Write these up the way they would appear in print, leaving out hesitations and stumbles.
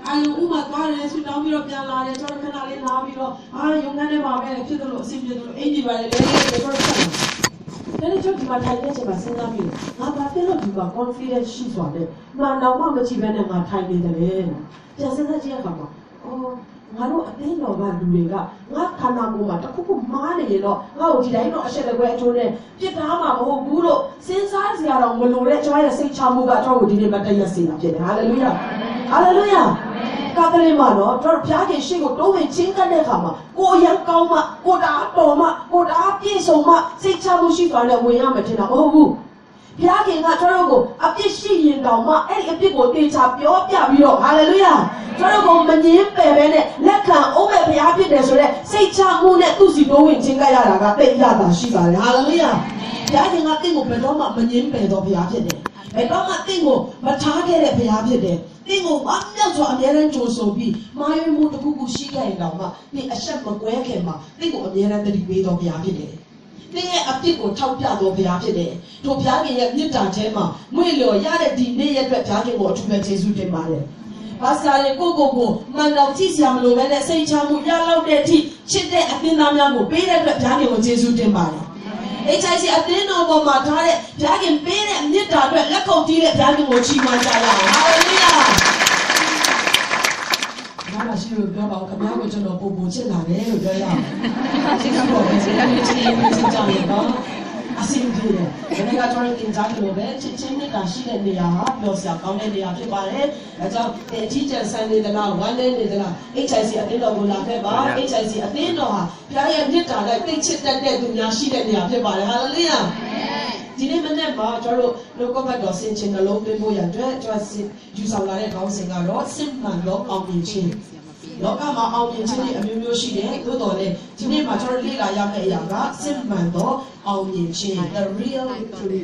아유 우마 과를 수담이로ပြန်လာတယ် 저런 편하게 나비로 아 용간에 마음에 피들로 심지로 애니바를 내게 저런 근데 저 디마 타이게지만 생각이 나 바텔로 누가 confidence 시소하네 나 나만 집에는 나 타이게들래 자 생각지가 가마 나로 아테노가 누리가 나 타나고만 딱고 마네로 나오 디다이노 아셔를 해줘네 피다마 뭐부로 센사지야랑 몰로래 저의 세차무가 저거 디네마 따야시나 피네 할렐루야 할렐루야 가들이마노 저 벼게 쉬고 또왜 진간에 가마 고향가마 고다도마 고다피소마 세차무시가래 왜냐면 되나 어부 벼게가 저러고 앞에 시인가마 에 앞에 고대차 뼈뼈비로 할렐루야 저러고 만님 빼배네 렉칸 오메 벼게 되소래 세차무네 두시 도윈 진가야라가 떼야다 시가래 할렐루야 벼게가 떼고 배도마 만님 빼도 벼게 돼 배도마 떼고 마차게래 벼게 돼 띵고 완벽히 아내는 조소비 마을 모두 구구 시간이 나마 띵 아셔만 고약해마 띵고 아내는들이 외도 비하피네 띵의 앞뒤고 탑피아도 비하피네 또 비하기에 밑단체마 무일로 야래 디네의 비하기고 주변 제수된 말에 바사레 고고고 만나고 지시함으로 맨에 세이차무 야라우데티 칠대 아띠나냐고 빼တဲ့비하기고 제수된 말에 HIC 아띠노 보마 다래 비하기 빼တဲ့밑단အတွက်လက်ခုပ်တီးတဲ့비하기고 치관자야 할렐루야 나시로 벼봐 그냥고 저는 보고 지나네 그래야 진짜 아심지네 내가 저를 긴장으로 왜 진짜니까 시간이야 벼서 가운데야 피바래 그래서 대지전 산에다가 완전히다가 HIC 아들도 올라가 HIC 아들도가 벼야 밑다가 땡치던데 두냐 시간이야 피바래 할렐루야ဒီနေ့မနေ့မှာကျွန်တော်တို့လောကဘတ်တော်ဆင်ခြင်နှလုံးသွင်းဖို့ရတဲ့ကျွန်တော်ယူဆောင်လာတဲ့ခေါင်းစဉ်ကတော့စစ်မှန်သောအောင်မြင်ခြင်းလောကမှာအောင်မြင်ခြင်းတွေအမျိုးမျိုးရှိတယ်သို့တော်လည်းဒီနေ့မှာကျွန်တော်လေ့လာရမယ့်အရာကစစ်မှန်သောအောင်မြင်ခြင်း the real victory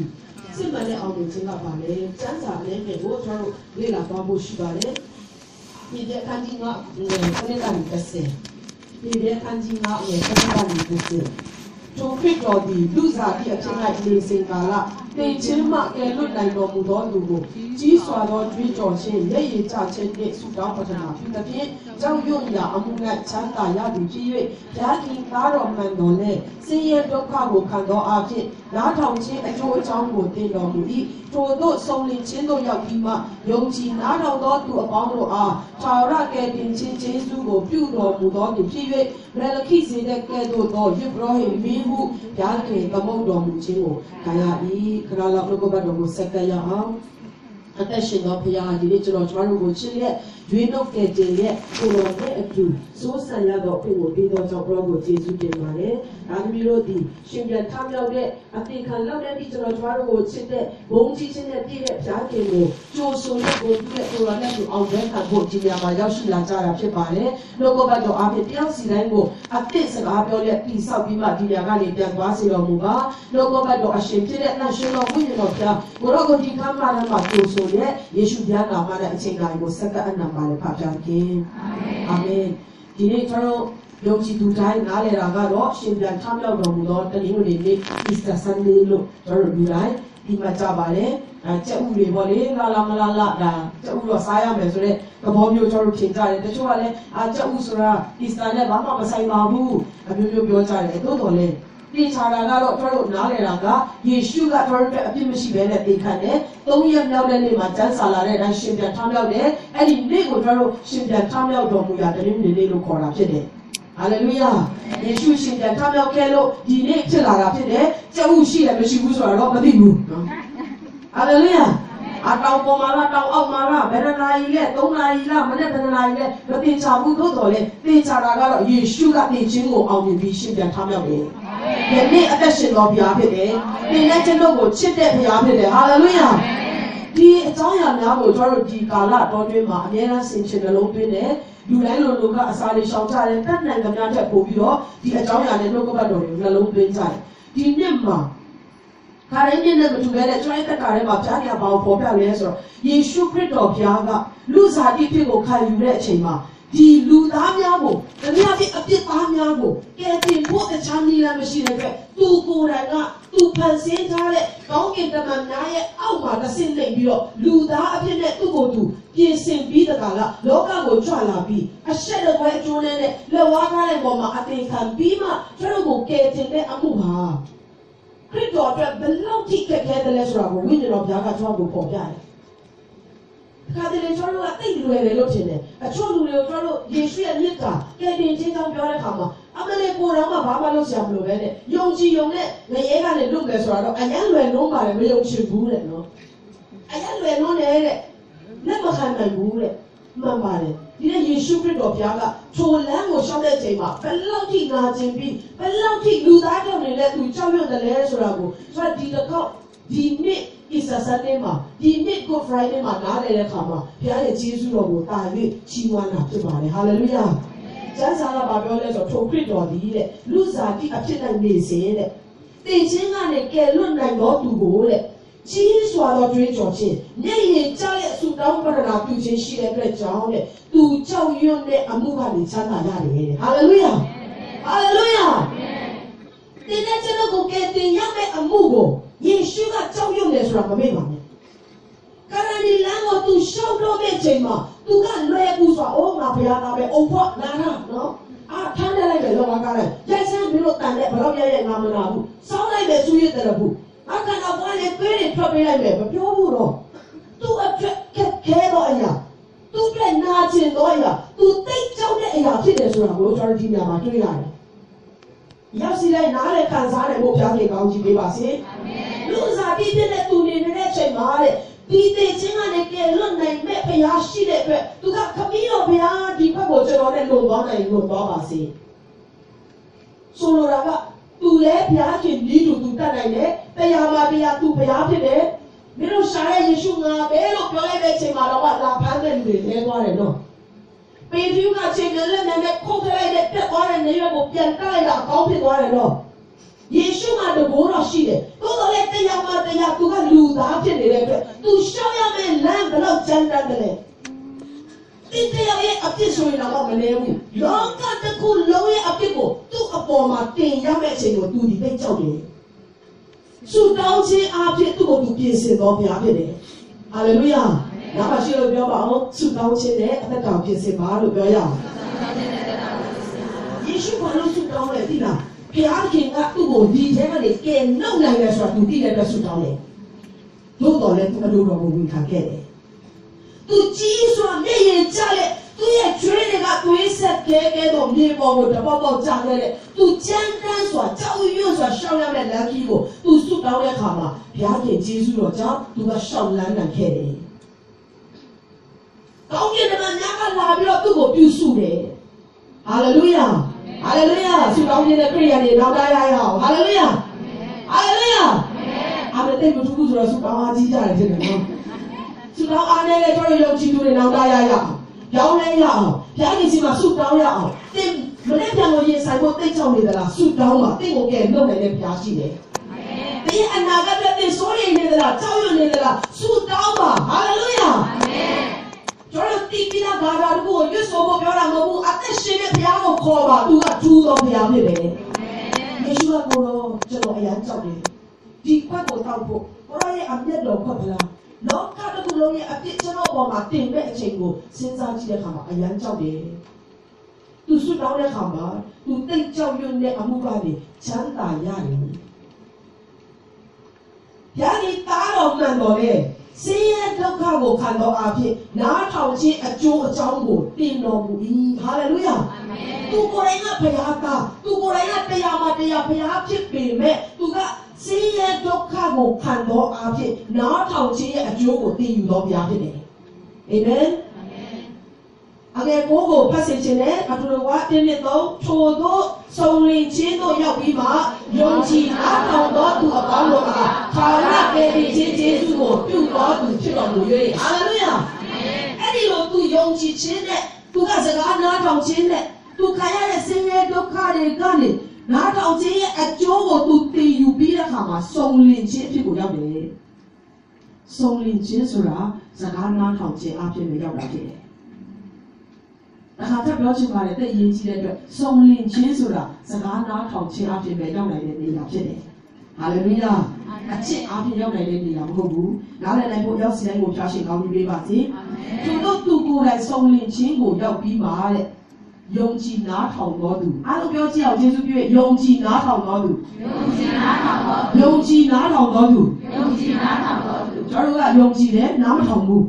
စစ်မှန်တဲ့အောင်မြင်ခြင်းကပါလေစံစာလေးတွေကိုကျွန်တော်လေ့လာသွားဖို့ရှိပါတယ်ဒီတဲ့အခန်းကြီးကခဏကနေပတ်စင်ဒီတဲ့အခန်းကြီးကခဏကနေပတ်စင်ထိုခရစ်တော်သည်လူစားသည့်အဖြစ်၌နေစဉ်ကာလသင်ချင်းမှကယ်လွတ်နိုင်တော်မူသောသူကိုကြီးစွာသောကြွေးကြော်ခြင်းလက်ရည်ကျခြင်းနှင့်ဆုတောင်းပတနာပြုသဖြင့်ကြောက်ရွံ့ရာအမှု၌ချမ်းသာရသည်ဖြစ်၍ဘုရားခင်သားတော်မှန်တော်နှင့်ဆင်းရဲဒုက္ခကိုခံသောအဖြစ်နားထောင်ခြင်းအကျိုးအကြောင်းကိုသင်တော်မူ၏ထိုသို့ဆုံးလင်ခြင်းတို့ရောက်ပြီးမှယုံကြည်နားထောင်သောသူအပေါင်းတို့အားထာဝရကယ်တင်ခြင်းကျေးဇူးကိုပြုတော်မူသောသူဖြစ်၍မလခိစေတဲ့ကဲ့သို့သောယေဘရဟိမင်းဟုဘုရားခင်သမုတ်တော်မူခြင်းကိုခံရ၏ခရလောက်လောကဘတ်တော်ကိုစက္ကရအောင်အသက်ရှင်သောဘုရားဒီနေ့ကျွန်တော်တို့ကိုချစ်လက်ရွေးနှုတ်ကယ်တင်ရဲ့ကိုယ်တော်နဲ့အတူစိုးစံရသောအဖို့ကိုပေးသောကြောင့်ဘုရားကိုကျေးဇူးတင်ပါတယ်။ဒါသမီးတို့ဒီရှင်ပြန်ထမြောက်တဲ့အသင်ခံလောက်တဲ့ဒီကျွန်တော်တို့ကိုချစ်တဲ့ဘုံကြီးခြင်းနဲ့ပြည့်တဲ့ဘုရားခင်ကိုကြိုးဆိုတဲ့ကိုပြည့်ကိုယ်တော်နဲ့သူအောင်တဲ့ခံဖို့ဒီနေရာမှာရောက်ရှိလာကြတာဖြစ်ပါတယ်။လောကဘတ်တော်အဖြစ်တယောက်စီတိုင်းကိုအသစ်စကားပြောတဲ့တိဆောက်ပြီးမှဒီနေရာကနေပြန်သွားစေတော်မူပါ။လောကဘတ်တော်အရှင်ဖြစ်တဲ့နှရှင်တော်ဝိညာဉ်တော်ဘုရားကိုရောကိုဒီကမ်းမှာကြိုးဆိုတဲ့ယေရှုဘုရားနာမနဲ့အချိန်တိုင်းကိုစက္ကအနံပါလေဖတ်ပြခြင်းအာမင်ဒီနေ့ကျွန်တော်ယုံကြည်သူတိုင်းနားလည်တာကတော့ရှင်ပြန်ထမြောက်တော်မူသောတနင်္ဂနွေနေ့ Easter Sunday လို့ကျွန်တော်ဒီတိုင်းဒီမှာကြပါလေကြက်ဥတွေပေါ့လေလာမလာဒါကြက်ဥတော့စားရမယ်ဆိုတော့သဘောမျိုးကျွန်တော်ပြင်ကြတယ်တချို့ကလည်းကြက်ဥဆိုတာ Easter နဲ့ဘာမှမဆိုင်ပါဘူးအမျိုးမျိုးပြောကြတယ်သို့တော်လည်းဒီခြားတာကတော့ကျွန်တော်နားလည်တာကယေရှုကကျွန်တော်တို့အပြစ်မရှိဘဲနဲ့သေခံတယ်၃ရက်မြောက်တဲ့နေ့မှာကျမ်းစာလာတဲ့အတိုင်းရှင်ပြန်ထမြောက်တယ်အဲ့ဒီနေ့ကိုကျွန်တော်တို့ရှင်ပြန်ထမြောက်တော်မူရာတနင်္ဂနွေနေ့လို့ခေါ်တာဖြစ်တယ်ဟာလေလုယာယေရှုရှင်ပြန်ထမြောက်ခဲ့လို့ဒီနေ့ဖြစ်လာတာဖြစ်တယ်ကျုပ်ရှိတယ်မရှိဘူးဆိုတာတော့မသိဘူးနော်ဟာလေလုယာအတောင်ပေါ်မှာလားတောင်အောက်မှာလားဘယ်နာရီလဲ3နာရီလားမနေ့ဘယ်နာရီလဲမသိချဘူးသို့တော်လဲသိချတာကတော့ယေရှုကသိခြင်းကိုအောင်မြင်ပြီးရှင်ပြန်ထမြောက်တယ်ဒီနေ့အသက်ရှင်တော်ဘုရားဖြစ်တယ်သင်နဲ့ကျွန်တော်ကိုချစ်တဲ့ဘုရားဖြစ်တယ်ဟာလေလုယာဒီအကြောင်းအရာများကိုကျွန်တော်တို့ဒီကာလတော်တွင်းမှာအများအားဆင်ခြင်နှလုံးသွင်းတယ်လူတိုင်းလိုလိုကအစာတွေရှောင်ကြတယ်တတ်နိုင်ကြများတဲ့ပို့ပြီးတော့ဒီအကြောင်းအရာနဲ့နှုတ်ကပတ်တော်တွေနှလုံးသွင်းကြတယ်ဒီနှစ်မှာခါရင်းနဲ့မတူတဲ့ကျွမ်းသက်တာထဲမှာဘုရားကဘာကိုပေါ်ပြလဲဆိုတော့ယေရှုခရစ်တော်ဘုရားကလူစားတိဖြစ်ကိုခံယူတဲ့အချိန်မှာ ဒီလူသားများကိုတနည်းအားဖြင့်အပြစ်သားများကိုကယ်တင်ဖို့တခြားနည်းလမ်းမရှိတဲ့အတွက်သူကိုယ်တိုင်ကသူဖန်ဆင်းထားတဲ့ကောင်းကင်တမန်များရဲ့အောက်မှာတစ်ဆင့်နှိပ်ပြီးတော့လူသားအဖြစ်နဲ့သူ့ကိုယ်သူပြင်ဆင်ပြီးတကလားလောကကိုကြွလာပြီးအရှက်တကွဲအကျိုးနဲ့လက်ဝါးထားတဲ့ပုံမှာအတင်ခံပြီးမှကျွန်တော်ကိုကယ်တင်တဲ့အမှုဟာခရစ်တော်အတွက်ဘယ်လောက်ထိခက်ခဲတယ်လဲဆိုတာကိုဝိညာဉ်တော်ဘုရားကကျွန်တော်ကိုပေါ်ပြတယ်ခါတည်းကျွန်တော်ကတိတ်လွယ်တယ်လို့ထင်တယ်အချို့လူတွေကိုကျွန်တော်ယေရှုရဲ့မြစ်တာကယ်တင်ခြင်းကြောင့်ပြောတဲ့အခါမှာအမလေးကိုယ်တော်ကဘာမှလုပ်စရာမလိုပဲနဲ့ယုံကြည်ယုံနဲ့ငရဲကနေလွတ်မယ်ဆိုတာတော့အရင်လွယ်လုံးပါတယ်မယုံချင်ဘူးတဲ့နော်အရင်လွယ်လုံးနဲ့တဲ့လက်မခံနိုင်ဘူးတဲ့မှန်ပါတယ်ဒီနေ့ယေရှုခရစ်တော်ဘုရားကထိုလမ်းကိုရှောက်တဲ့ချိန်မှာဘယ်လောက်ထိနာကျင်ပြီးဘယ်လောက်ထိလူသားကြောင့်နေတဲ့သူကြောက်ရွံ့တယ်လဲဆိုတာကိုကျွန်တော်ဒီတစ်ခေါက်ဒီနေ့Easter Sunday မှာဒီနေ့ Good Friday မှာနားလည်တဲ့အခါမှာဘုရားရဲ့ကျေးဇူးတော်ကိုတာ၍ချီးမွမ်းတာဖြစ်ပါတယ်ဟာလေလုယာကျမ်းစာကဘာပြောလဲဆိုတော့ထိုခရစ်တော်ဒီတဲ့လူစားတိအဖြစ်နိုင်နေစေတဲ့တင်ချင်းကနေကယ်လွတ်နိုင်တော်သူကိုတဲ့ကြီးစွာသောကြွေးကြော်ခြင်းမျက်ရည်ကျရဲ့ဆုတောင်းပတနာပြုခြင်းရှိတဲ့အတွက်ကြောင့်တဲ့သူကြောက်ရွံ့တဲ့အမှုကနေချမ်းသာရတယ်တဲ့ဟာလေလုယာဟာလေလုယာဒီနေ့ကျွန်တော်ကိုကယ်တင်ရမယ့်အမှုကိုယေရှုကကြောက်ရွံ့တယ်ဆိုတာမမေ့ပါနဲ့ကာရနီလမ်းကိုသူရှောက်တော့တဲ့ချိန်မှာသူကလွယ်ကူစွာအိုးငါဘုရားသားပဲအုံဖို့နာနာနော်ထမ်းတယ်လိုက်ပဲလောကကားလိုက်ရိုက်ဆန်းပြီးတော့တန်တဲ့ဘလောက်ရရဲ့ငါမနာဘူးစောင်းလိုက်ပဲသူရဲ့တယ်ဘူးအခါတော့ဘာလဲပေးတယ်ထွက်ပေးလိုက်မယ်မပြောဘူးတော့သူအတွက်ခက်ခဲတော့အရာသူအတွက်နာကျင်တော့အရာသူတိတ်ကြောက်တဲ့အရာဖြစ်တယ်ဆိုတာကိုကျွန်တော်ဒီညမှာတွေ့ရတယ်ရောက်စီလိုက်နားလေခံစားတယ်ဘုရားကြီးကောင်းကြီးပေးပါစေအာမင်လူစားပြီးတဲ့သူနေနေတဲ့ချိန်မှာတဲ့ဒီတေချင်းကနေကဲလွတ်နိုင်မဲ့ဘုရားရှိတဲ့အတွက်သူကခမီးတော်ဘုရားဒီဘက်ကိုကျွန်တော်နဲ့လွန်သွားနိုင်လွန်သွားပါစေဆိုလိုတာကသူလည်းဘုရားရှင်ဒီလူသူတတ်နိုင်တယ်တရားမှာတရားသူဘုရားဖြစ်တယ်မင်းတို့ရှာတဲ့ယေရှုငါပဲလို့ပြောလိုက်တဲ့ချိန်မှာတော့လာဖမ်းတဲ့လူတွေလဲသွားတယ်နော်ပေတရုကချိန်နဲ့လက်နဲ့ခုတ်လိုက်တဲ့ပြတ်သွားတဲ့နေရွက်ကိုပြန်တက်လိုက်တာအကောင်းဖြစ်သွားတယ်နော်ယေရှုမှာတဘောတော်ရှိတယ်သို့တော်လည်းတရားမှာတရားသူကလူသားဖြစ်နေတဲ့အတွက်သူရှောက်ရမယ့်လမ်းဘယ်လောက်ကြမ်းတမ်းတယ်လဲဒီတရားရဲ့အပြစ်ဆိုရင်တော့မနေဘူးလောကတစ်ခုလုံးရဲ့အပြစ်ကိုသူ့အပေါ်မှာတင်ရမယ့်အချိန်ကိုသူဒီသိကြောက်တယ်ဆုတောင်းခြင်းအဖြစ်သူ့ကိုသူပြင်ဆင်တော်ဘုရားဖြစ်တယ်ဟာလေလုယာနောက်မှရှိလို့ပြောပါအောင်ဆုတောင်းခြင်းနဲ့အသက်တာပြင်ဆင်ပါလို့ပြောရအောင်ယေရှုဘာလို့ဆုတောင်းလဲသိလားဘုရားခင်ကသူ့ကိုဒီထဲကနေကယ်နှုတ်နိုင်တယ်ဆိုတာသူသိတဲ့အတွက်ဆုတောင်းတယ်သို့တော်လည်းသူအလိုတော်ကိုဝန်ခံခဲ့တယ်သူကြီးစွာမျက်ရည်ကျတဲ့သူရဲ့ကျွေးတွေကသွေးဆက်ကဲတော့မြေပေါ်ကိုတပေါက်ပေါက်ကျခဲ့တဲ့သူကြမ်းတမ်းစွာကြောက်ရွံ့စွာရှောက်ရမယ့်လမ်းကြီးကိုသူဆုတောင်းတဲ့အခါမှာဘုရားခင်ကျေးဇူးတော်ကြောင့်သူကရှောက်လန်းနိုင်ခဲ့တယ်ကောင်းကင်တမန်များကလာပြီးတော့သူ့ကိုပြုစုတယ်ဟာလေလုယာဟာလေလုယာဆုတောင်းခြင်းနဲ့ခရိယာတွေနောက်တိုင်းရအောင်ဟာလေလုယာဟာလေလုယာအာမင်တိတ်မထူးဘူးဆိုတော့ဆုတောင်းအားကြီးကြတယ်ဖြစ်တယ်နော်ဆုတောင်းအားနဲ့လည်းကျွန်တော်ယုံကြည်သူတွေနောက်တိုင်းရအောင်ရောင်းလဲရအောင်ဘုရားရှင်စီမှာဆုတောင်းရအောင်တင်မနေ့ပြန်လို့ရင်ဆိုင်ဖို့တိတ်ချောင်းနေသလားဆုတောင်းပါတင့်ကိုကဲလုပ်နိုင်တဲ့ဘုရားရှိတယ်ဒီအနာဂတ်အတွက်တင်စိုးရိမ်နေသလားကြောက်ရွံ့နေသလားဆုတောင်းပါဟာလေလုယာအာမင်ကျွန်တော်တီးပြီးသားဘာသာတခုကိုရွတ်ဆိုဖို့ပြောတာမဟုတ်ဘူးအသက်ရှင်တဲ့ဘုရားကိုခေါ်ပါသူကထူးသောဘုရားဖြစ်တယ်ယေရှုကကိုတော့ကျွန်တော်အရန်ကြောက်တယ်ဒီခွက်ကိုတောက်ဖို့ဘုရားရဲ့အမျက်တော်ခွက်ပလားလောကတစ်ခုလုံးရဲ့အပြစ်ကျွန်တော်အပေါ်မှာတင်တဲ့အချိန်ကိုစဉ်းစားကြည့်တဲ့အခါမှာအရန်ကြောက်တယ်သူဆွတောင်းတဲ့အခါမှာသူတိတ်ကြောက်ရွံ့တဲ့အမှုကနေချမ်းသာရတယ်ယာဒီတာတော်မှန်တော်လေဆင်းရဲဒုက္ခကိုခံတော်အဖြစ်နားထောင်ခြင်းအကျိုးအကြောင်းကိုတင်တော်မူ၏ဟာလေလုယာအာမင်သူကိုယ်တိုင်ကဘုရားသားသူကိုယ်တိုင်ကတရားမှာတရားဘုရားဖြစ်ပေမဲ့သူကဆင်းရဲဒုက္ခကိုခံတော်အဖြစ်နားထောင်ခြင်းရဲ့အကျိုးကိုတင်ယူတော်ဘုရားဖြစ်တယ်အာမင်အငယ်ကိုဖတ်စေခြင်းနဲ့အတူတူကတင်းနှစ်သုံးထို့သောစုံလင်ခြင်းတို့ရောက်ပြီးမှယုံကြည်အားထောင်တော်သူအပေါင်းတို့အားထာဝရကယ်တင်ခြင်းကျေးဇူးကိုပြုတော်သူဖြစ်တော်မူ၍ဟာလေလုယာအဲ့ဒီလိုသူယုံကြည်ခြင်းနဲ့သူကစကားနားထောင်ခြင်းနဲ့သူခံရတဲ့ဆင်းရဲဒုက္ခတွေကနေနားထောင်ခြင်းရဲ့အကျိုးကိုသူသိယူပြီးတဲ့အခါမှာစုံလင်ခြင်းအဖြစ်ကိုရောက်တယ်စုံလင်ခြင်းဆိုတာစကားနားထောင်ခြင်းအဖြစ်ပဲရောက်တာဖြစ်တယ်他特表情말에 때 예지의 성린 진수라 사가나 ထောင်ချင်း 앞에 매장 나야 되는 일이 없지. 할렐루야. 같이 앞에 ရောက်နိုင်တဲ့နေရာမဟုတ်ဘူး။နားလည်နိုင်ဖို့ရောက်စီတိုင်းကိုဖျားရှင်ကောင်းကြီးပေးပါစေ။သူတို့သူကိုယ်တိုင်ဆုံးလင်းခြင်းကိုရောက်ပြီးမှတဲ့။ယုံကြည်နားထောင်တော်သူအားလုံးပြောကြည့်အောင်ယေရှုပြည့်ယုံကြည်နားထောင်တော်သူယုံကြည်နားထောင်တော်သူကျွန်တော်တို့ကယုံကြည်တယ်နားမထောင်ဘူး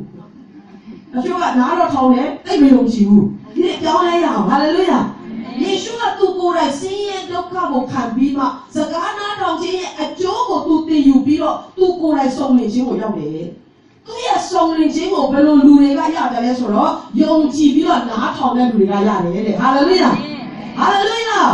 ။အချို့ကနားတော့ထောင်တယ်သိမယုံကြည်ဘူး။ဒီပြောင်းလဲရအောင်ဟာလေလုယာ။ယေရှုကသူကိုယ်တိုင်ဆင်းရဲဒုက္ခကိုခံပြီးမှစကားနားထောင်ခြင်းရဲ့အကျိုးကိုသူသိယူပြီးတော့သူကိုယ်တိုင်ဆုံးလင်းခြင်းကိုရောက်တယ်။သူရဲ့ဆုံးလင်းခြင်းကိုဘယ်လိုလူတွေကရတယ်လဲဆိုတော့ယုံကြည်ပြီးတော့နားထောင်တဲ့လူတွေကရတယ်တဲ့။ဟာလေလုယာ။ Hallelujah.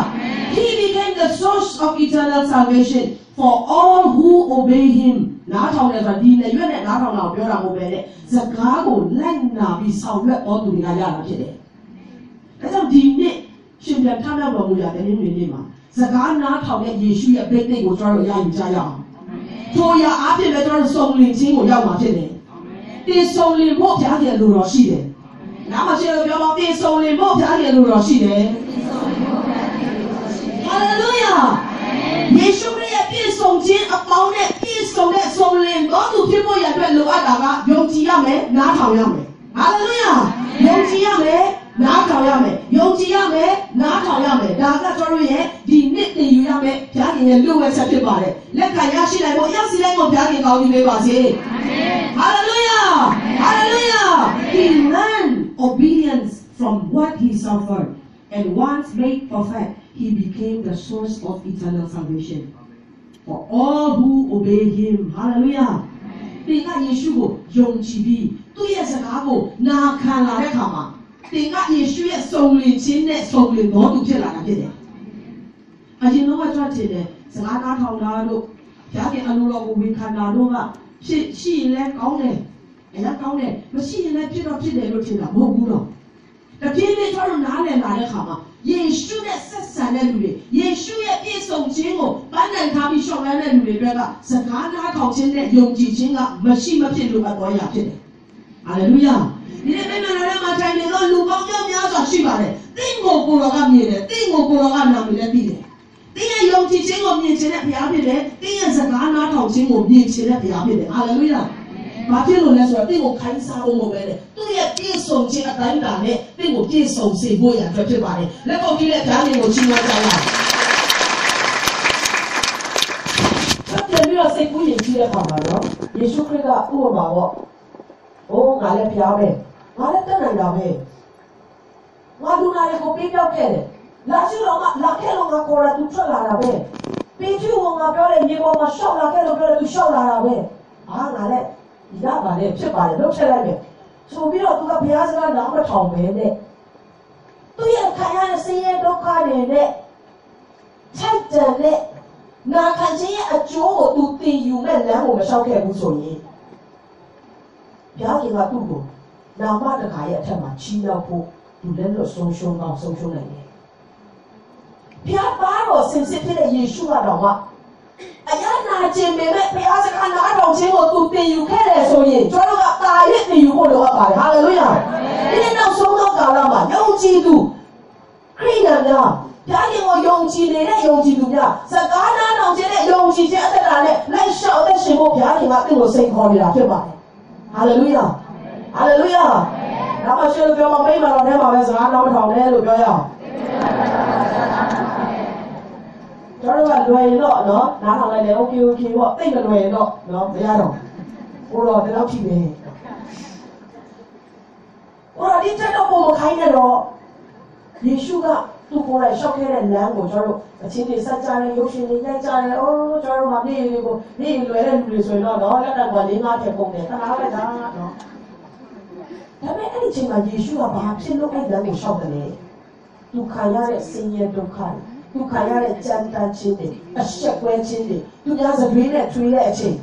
He became the source of eternal salvation for all who obey him. နားထောင်တယ်ဆိုတာဒီနဲ့ရွက်နဲ့နားထောင်တာကိုပြောတာမဟုတ်ပဲတဲ့။စကားကိုလိုက်နာပြီးဆောင်ရွက်တော်သူတွေကရတာဖြစ်တယ်။ဒါကြောင့်ဒီနေ့ရှင်ပြန်ထမြောက်တော်မူရာတဲ့နေ့မှာစကားနားထောင်တဲ့ယေရှုရဲ့ဗိတ်သိက်ကိုကျွန်တော်တို့ရယူကြရအောင်။ထိုရာအားဖြင့်လည်းကျွန်တော်တို့စုံလင်ခြင်းကိုရောက်မှာဖြစ်တယ်။ဒီစုံလင်ဖို့ဘုရားရဲ့လူတော်ရှိတယ်။နားမှာရှင်တို့ပြောပါဒီစုံလင်ဖို့ဘုရားရဲ့လူတော်ရှိတယ်။ Hallelujah. ယေရှုရဲ့ပြည့်စုံခြင်းအပေါင်းနဲ့ပြည့်စုံတဲ့စုံလင်တော်သူဖြစ်ဖို့ရတဲ့လိုအပ်တာကယုံကြည်ရမယ်နားထောင်ရမယ်။ Hallelujah. ယုံကြည်ရမယ်နားထောင်ရမယ်ယုံကြည်ရမယ်နားထောင်ရမယ်ဒါကကျွန်တော်ရဲ့ဒီနှစ်တည်ယူရမယ်ဘုရားခင်ရဲ့လူဝဲချက်ဖြစ်ပါတယ်လက်ခံရရှိနိုင်ဖို့ရောက်စီတိုင်းကိုဘုရားခင်ကောင်းကြီးပေးပါစေအာမင် Hallelujah Hallelujah He learned obedience from what he suffered and once made perfect he became the source of eternal salvation for all who obey him Hallelujah ဒီကယေရှုကိုယုံကြည်ပြီးသူ့ရဲ့စကားကိုနာခံလာတဲ့အခါမှာသင်ကယေရှုရဲ့စုံလင်ခြင်းနဲ့စုံလင်တော်သူဖြစ်လာတာဖြစ်တယ်။အရင်တော့ကြွချင်တယ်စကားနားထောင်တာတို့ဘုရားခင်အလိုတော်ကိုဝန်ခံတာတို့ကရှိရင်လည်းကောင်းတယ်။အဲ့ဒါကောင်းတယ်မရှိရင်လည်းဖြစ်တော့ဖြစ်တယ်လို့ထင်တာမဟုတ်ဘူးတော့။တပြင်းပြင်းကျွန်တော်နားလည်လာတဲ့အခါမှာယေရှုနဲ့ဆက်ဆံတဲ့လူတွေယေရှုရဲ့ပြည့်စုံခြင်းကိုပန်းနိုင်ထားပြီးရှောင်လန်းတဲ့လူတွေတွေကစကားနားထောင်ခြင်းနဲ့ယုံကြည်ခြင်းကမရှိမဖြစ်လို့အတော်ရဖြစ်တယ်။ဟာလေလုယာ။ဒီနေ့မင်းတို့လည်းမထိုင်နေတော့လူပေါင်းများစွာရှိပါတယ်။သင်ကိုကိုယ်တော်ကမြင်တယ်။သင်ကိုကိုယ်တော်ကနာမည်လည်းသိတယ်။သင်ရဲ့ယုံကြည်ခြင်းကိုမြင်ခြင်းနဲ့ဘုရားဖြစ်တယ်။သင်ရဲ့စကားနားထောင်ခြင်းကိုမြင်ခြင်းနဲ့ဘုရားဖြစ်တယ်။ဟာလေလုယာ။ဘာဖြစ်လို့လဲဆိုတော့သင်ကိုခိုင်းစားဖို့မဟုတ်ပဲလေ။သူ့ရဲ့ပြည့်စုံခြင်းအတိုင်းအတာနဲ့သင်ကိုပြည့်စုံစေဖို့ရအတွက်ဖြစ်ပါတယ်။လက်ပေါ်ပြီးတဲ့ဘုရားရှင်ကိုချီးမွမ်းကြရအောင်။ဆက်ပြီးတော့စိတ်ကူးယဉ်ကြည့်တဲ့အခါမှာတော့ယေရှုခရစ်ကဥပမာပေါ့။အိုးငါလည်းဘုရားပဲ။ငါလည်းတက်နိုင်တာပဲ။ငါလူနာတွေကိုပေးပြောက်ခဲ့တယ်။လာရှိတော့လာခဲ့လို့ငါကိုယ်တိုင်သူထွက်လာတာပဲ။ပေးချူငါပြောတဲ့ရေပေါ်မှာရှောက်လာခဲ့လို့ပြောတယ်သူရှောက်လာတာပဲ။ငါလည်းရပါတယ်ဖြစ်ပါတယ်လုပ်ချက်လိုက်မယ်ဆိုပြီးတော့သူကဘုရားစကားနားမထောင်ပဲနဲ့သူရဲ့ခံရတဲ့ဆင်းရဲဒုက္ခတွေနဲ့ထိုက်တန်တဲ့နာခံခြင်းရဲ့အကျိုးကိုသူသိယူမဲ့လမ်းကိုမလျှောက်ခဲ့ဘူးဆိုရင်ဘုရားခင်ကသူ့ကိုနာမတခါရဲ့အထက်မှာချီးမြှောက်ဖို့သူလည်းလို့ဆုံးရှုံးအောင်ဆုံးရှုံးနိုင်တယ်ဘုရားသားတော်စင်စစ်ဖြစ်တဲ့ယေရှုကတော့အရနာခြင်းပေမဲ့ဘုရားစကားနားထောင်ခြင်းကိုသူသင်ယူခဲ့တယ်ဆိုရင်ကျွန်တော်ကတာရစ်သင်ယူဖို့လိုအပ်ပါတယ်ဟာလေလုယာဒီနောက်ဆုံးသောကာလမှာယုံကြည်သူခရိယန်များဘုရားရှင်ကိုယုံကြည်နေတဲ့ယုံကြည်သူများစကားနားထောင်ခြင်းနဲ့ယုံကြည်ခြင်းအသက်တာနဲ့လိုက်လျှောက်သက်ရှင်ဖို့ဘုရားရှင်ကသူ့ကိုစိတ်ခေါ်နေတာဖြစ်ပါတယ်ဟာလေလုယာဟာလေလုယာဒါမှရှင်ပြောမှာမိမ့်မှာတော့ထဲမှာပဲစကားနားမထောင်နဲ့လို့ပြောရအောင်ကျွန်တော်ကလွယ်ရင်တော့နော်နားထောင်လိုက်တယ်โอเคပေါ့တိတ်မလွယ်ရင်တော့နော်မရတော့ဘိုးတော်တလောက်ဖြစ်နေဘိုးတော်ဒီချက်တော့ပုံမခိုင်းနဲ့တော့ယေရှုကသူ့ကိုယ်တိုင်ရှောက်ခဲ့တဲ့လမ်းကိုကျွန်တော်အချင်းတွေစัจ ကြတယ်ရုပ်ရှင်တွေရိုက်ကြတယ်အိုးကျွန်တော်မှာနေ့ကိုနေ့လွယ်တဲ့လူတွေဆိုရင်တော့လက်တံက၄၅ထက်ပုံတယ်ခဏလိုက်တာနော်ဒါပေမဲ့အဲ့ဒီချိန်မှာယေရှုကဘာဖြစ်လို့အဲ့လမ်းကိုရှောက်တယ်လဲသူခံရတဲ့ဆင်းရဲဒုက္ခသူခံရတဲ့ကြမ်းတမ်းခြင်းတွေအဆက်ကွဲခြင်းတွေသူများစတွေးနဲ့ထွေးတဲ့အချိန်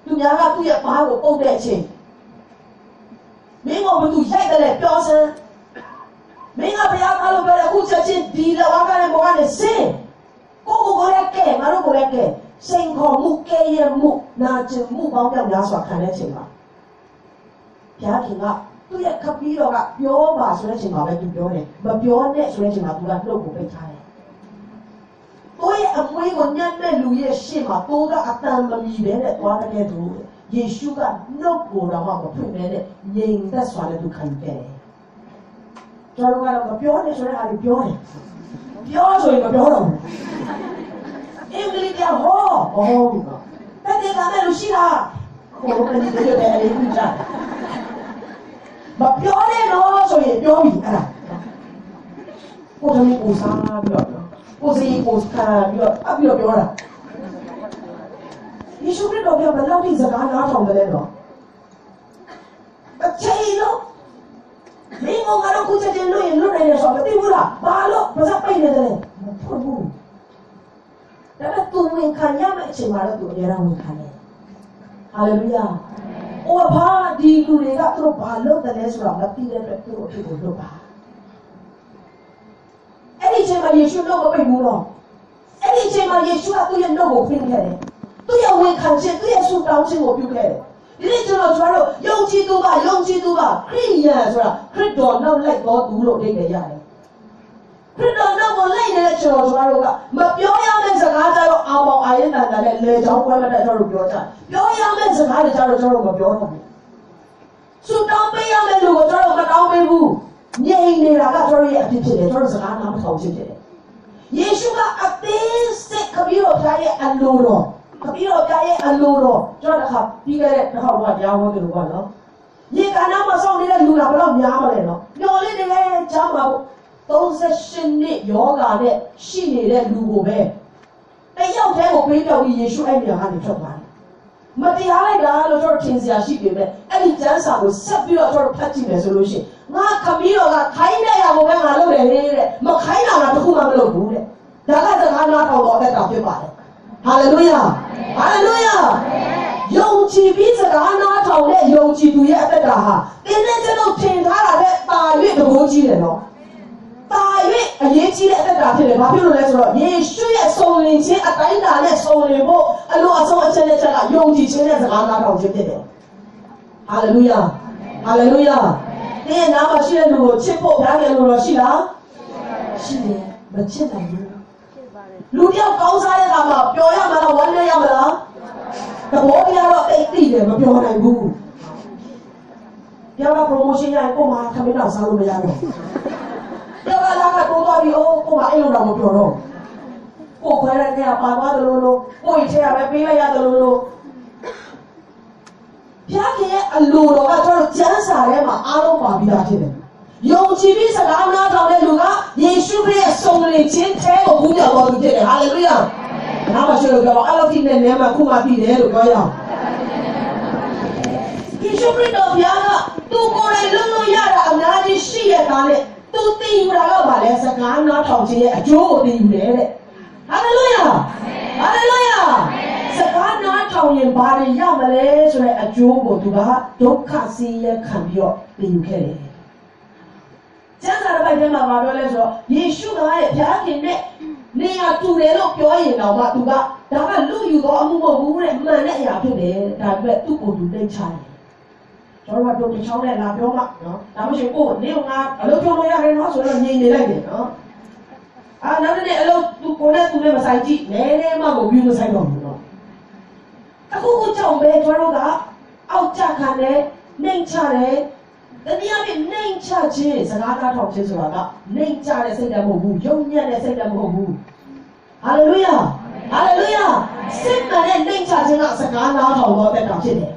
သူများကသူ့ရဲ့ဘားကိုပုတ်တဲ့အချိန်မင်းကဘသူရိုက်တယ်ပြောစမ်းမင်းကဘုရားအားလုံးပဲအခုချက်ချင်းဒီလဝါကလည်းဘောကနေစင်ကိုရက်ကဲငါတို့ကိုရက်ကဲစိန်ခေါ်မှုကဲရမှုနာကျင်မှုပေါင်းပြောင်းများစွာခံတဲ့ချိန်မှာဘုရားခင်က သူရဲ့ခပီးတော်ကပြောပါဆိုတဲ့အချိန်မှာပဲသူပြောတယ်မပြောနဲ့ဆိုတဲ့အချိန်မှာသူကနှုတ်ကိုပိတ်ထားတယ်သူရဲ့အမွေးကိုညှက်မဲ့လူရဲ့ရှေ့မှာသူကအတန်မမီပဲနဲ့သွားတဲ့သူယေရှုကနှုတ်ကိုတော့မဖွင့်ပဲနဲ့ငြိမ်သက်စွာနဲ့သူခံခဲ့တယ်ကျွန်တော်ကတော့မပြောနဲ့ဆိုတဲ့အားကိုပြောတယ်ပြောဆိုရင်မပြောတော့ဘူးအင်္ဂလိပ်ကဟောပြီတော့တဲ့ကမဲ့လူရှိလားဟိုကလည်းဒီလိုပဲအရေးကြီးကြမပြောနဲ့တော့ဆိုရင်ပြောပြီအဲ့ဒါကိုသမီးကိုစားပြီးတော့ကိုစီကိုစကားပြီးတော့ပြောတာယေရှုခရစ်တော်ကဘယ်လောက်ထိစကားနားထောင်တယ်လဲတော့အချိန်လို့မင်းကတော့ကိုချက်ချင်းလို့ရင်လွတ်နိုင်တယ်ဆိုတော့မသိဘူးလားဘာလို့ဘာသာပိတ်နေတယ်မဟုတ်ဘူးဒါပေမဲ့သူဝင်ခံရမယ့်အချိန်မှာတော့သူအများအားဝင်ခံတယ်ဟာလေလုယာ။အော်ဘာဒီလူတွေကသူတို့ဘာလုပ်တယ်လဲဆိုတော့မသိတဲ့အတွက်သူတို့အဖြစ်ကိုလုပ်ပါ။အဲ့ဒီအချိန်မှာယေရှုနှုတ်မပိတ်ဘူးတော့။အဲ့ဒီအချိန်မှာယေရှုကသူ့ရဲ့နှုတ်ကိုဖွင့်ခဲ့တယ်။သူ့ရဲ့ဝန်ခံခြင်းသူ့ရဲ့ဆုတောင်းခြင်းကိုပြုခဲ့တယ်။ဒီနေ့ကျွန်တော်တို့ယုံကြည်သူပါခရိယာန်ဆိုတာခရစ်တော်နောက်လိုက်တော်သူလို့အဓိပ္ပာယ်ရတယ်။ခရစ်တော်နောက်ကိုလိုက်နေတဲ့ကျွန်တော်တို့ကမပြောရမယ့်စကားကြတော့အောင်အောင်အာရင်တန်တဲ့လေချောင်းပွဲမတက်ကျွန်တော်တို့ပြောကြ။ပြောရမယ့်စကားတွေကြတော့ကျွန်တော်တို့မပြောတော့ဘူး။ဆုတောင်းပေးရမယ့်လူကိုကျွန်တော်တို့မတောင်းပေးဘူး။ငြိမ်နေတာကကျွန်တော်ရဲ့အဖြစ်ဖြစ်တယ်ကျွန်တော်စကားနားမထောင်ဖြစ်တယ်။ယေရှုကအသေးစိတ်ခပြီးတော့ဖျားရဲ့အလိုတော်ခပြီးတော့ဖျားရဲ့အလိုတော်ကျွန်တော်တစ်ခါပြီးခဲ့တဲ့တစ်ခါကတရားဟောကြလို့ပေါ့နော်။ရေကနာမဆောင်နေတဲ့လူကဘယ်တော့များမလဲနော်။မျော်လင့်နေတဲ့ကြားမှာ38နှစ်ယောဂါနဲ့ရှိနေတဲ့လူကိုပဲတယောက်တည်းကိုပေးပြောက်ပြီးယေရှုအဲ့နေရာကနေထွက်သွားတယ်။မတရားလိုက်တာလို့ကျွန်တော်ထင်စရာရှိပေမဲ့အဲ့ဒီကျမ်းစာကိုဆက်ပြီးတော့ကျွန်တော်ဖတ်ကြည့်မယ်ဆိုလို့ရှိရင်ငါခမီးတော်ကခိုင်းတဲ့ຢာကိုပဲငါလုပ်တယ်တဲ့မခိုင်းတာကတခုမှမလုပ်ဘူးတဲ့။ဒါကစကားနားထောင်တော့အသက်တာဖြစ်ပါတယ်။ဟာလေလုယာ။ဟာလေလုယာ။ယုံကြည်ပြီးစကားနားထောင်တဲ့ယုံကြည်သူရဲ့အသက်တာဟာတင်းနဲ့ကျွန်တော်ထင်ထားတာနဲ့တာ၍တကိုးကြီးတယ်နော်။တာ၍အရေးကြီးတဲ့အသက်တာဖြစ်တယ်။ဘာဖြစ်လို့လဲဆိုတော့ယေရှုရဲ့ဆုံးလင်ခြင်းအတိုင်းတာနဲ့ဆုံးလင်ဖို့အလိုအဆုံးအချက်နဲ့ချက်ကယုံကြည်ခြင်းနဲ့စကားနားထောင်ခြင်းဖြစ်တယ်။ဟာလေလုယာ။ဟာလေလုယာ။ဒီနာမှာရှိတဲ့လူကိုချစ်ဖို့ဘုရားရဲ့လူတော်ရှိလား။ရှိတယ်။မချစ်နိုင်ဘူး။လူတယောက်ကောင်းစားတဲ့အခါမှာပျော်ရမလားဝမ်းနည်းရမလား။သဘောတရားတော့တိတ်တိတယ်မပျော်နိုင်ဘူး။ပြောင်းလာ promotion ရရင်ကိုယ်မှာခမင်းတော်စားလို့မရတော့ဘူး။ပြောလာကတော့သွားပြီးကိုမအဲ့လိုတော့မပြောတော့ကိုခွဲရတဲ့ပါသွားတယ်လို့ကိုယ်ထဲရပဲပေးလိုက်ရတယ်လို့ဘုရားရဲ့အလိုတော်ကကျွန်တော်ကျမ်းစာထဲမှာအားလုံးပါပြီးသားဖြစ်တယ်ယုံကြည်ပြီးစကားနားထောင်တဲ့လူကယေရှုခရစ်ရဲ့ဆုံးလင်ခြင်းထဲကိုကူးပြောင်းတော်သူဖြစ်တယ်ဟာလေလုယာနားမရှိလို့ပြောအဲ့လိုဖြစ်နေနေမှာခုမှပြီးတယ်လို့ပြောရအောင်ယေရှုခရစ်တော်ဘုရားကသူကိုယ်တိုင်လုံးလုံးရတာအများကြီးရှိရတာနဲ့သူသိယူတာကဘာလဲစကားနားထောင်ခြင်းရဲ့အကျိုးကိုသိယူတယ်တဲ့ဟာလေလုယာဟာလေလုယာစကားနားထောင်ရင်ဘာတွေရမလဲဆိုတဲ့အကျိုးကိုသူကဒုက္ခဆင်းရဲခံပြီးတော့သိယူခဲ့တယ်ကျမ်းစာပိုက်ထဲမှာမပြောလဲဆိုတော့ယေရှုကရဲ့ဘုရားခင်နဲ့နေရာတူတယ်လို့ပြောရင်တော့မှသူကဒါကလူယူတော့အမှုမဟုတ်ဘူးတဲ့မှန်တဲ့အရာဖြစ်တယ်ဒါပေမဲ့သူ့ကိုယ်သူသိချတယ်ကျွန်တော်တို့တချောင်းနဲ့လာပြောမှနော်ဒါမှရှိရင်ကိုယ်နေငါအလုပ်ပြောလို့ရတယ်နော်ဆိုတော့ငြိမ်နေလိုက်တယ်နော်နောက်တစ်နေ့အလုပ်သူကိုယ်နဲ့သူနဲ့မဆိုင်ကြည့်နည်းနည်းမှမပြီးမဆိုင်တော့ဘူးနော်အခုကြောင့်ပဲကျွန်တော်ကအောက်ကြခံတယ်နှိမ်ချတယ်တနည်းအားဖြင့်နှိမ်ချခြင်းစကားနားထောင်ခြင်းဆိုတာကနှိမ်ချတဲ့စိတ်ဓာတ်မဟုတ်ဘူးယုံညံ့တဲ့စိတ်ဓာတ်မဟုတ်ဘူးဟာလေလုယာဟာလေလုယာစိတ်မှန်တဲ့နှိမ်ချခြင်းကစကားနားထောင်တော့တဲ့တာဖြစ်တယ်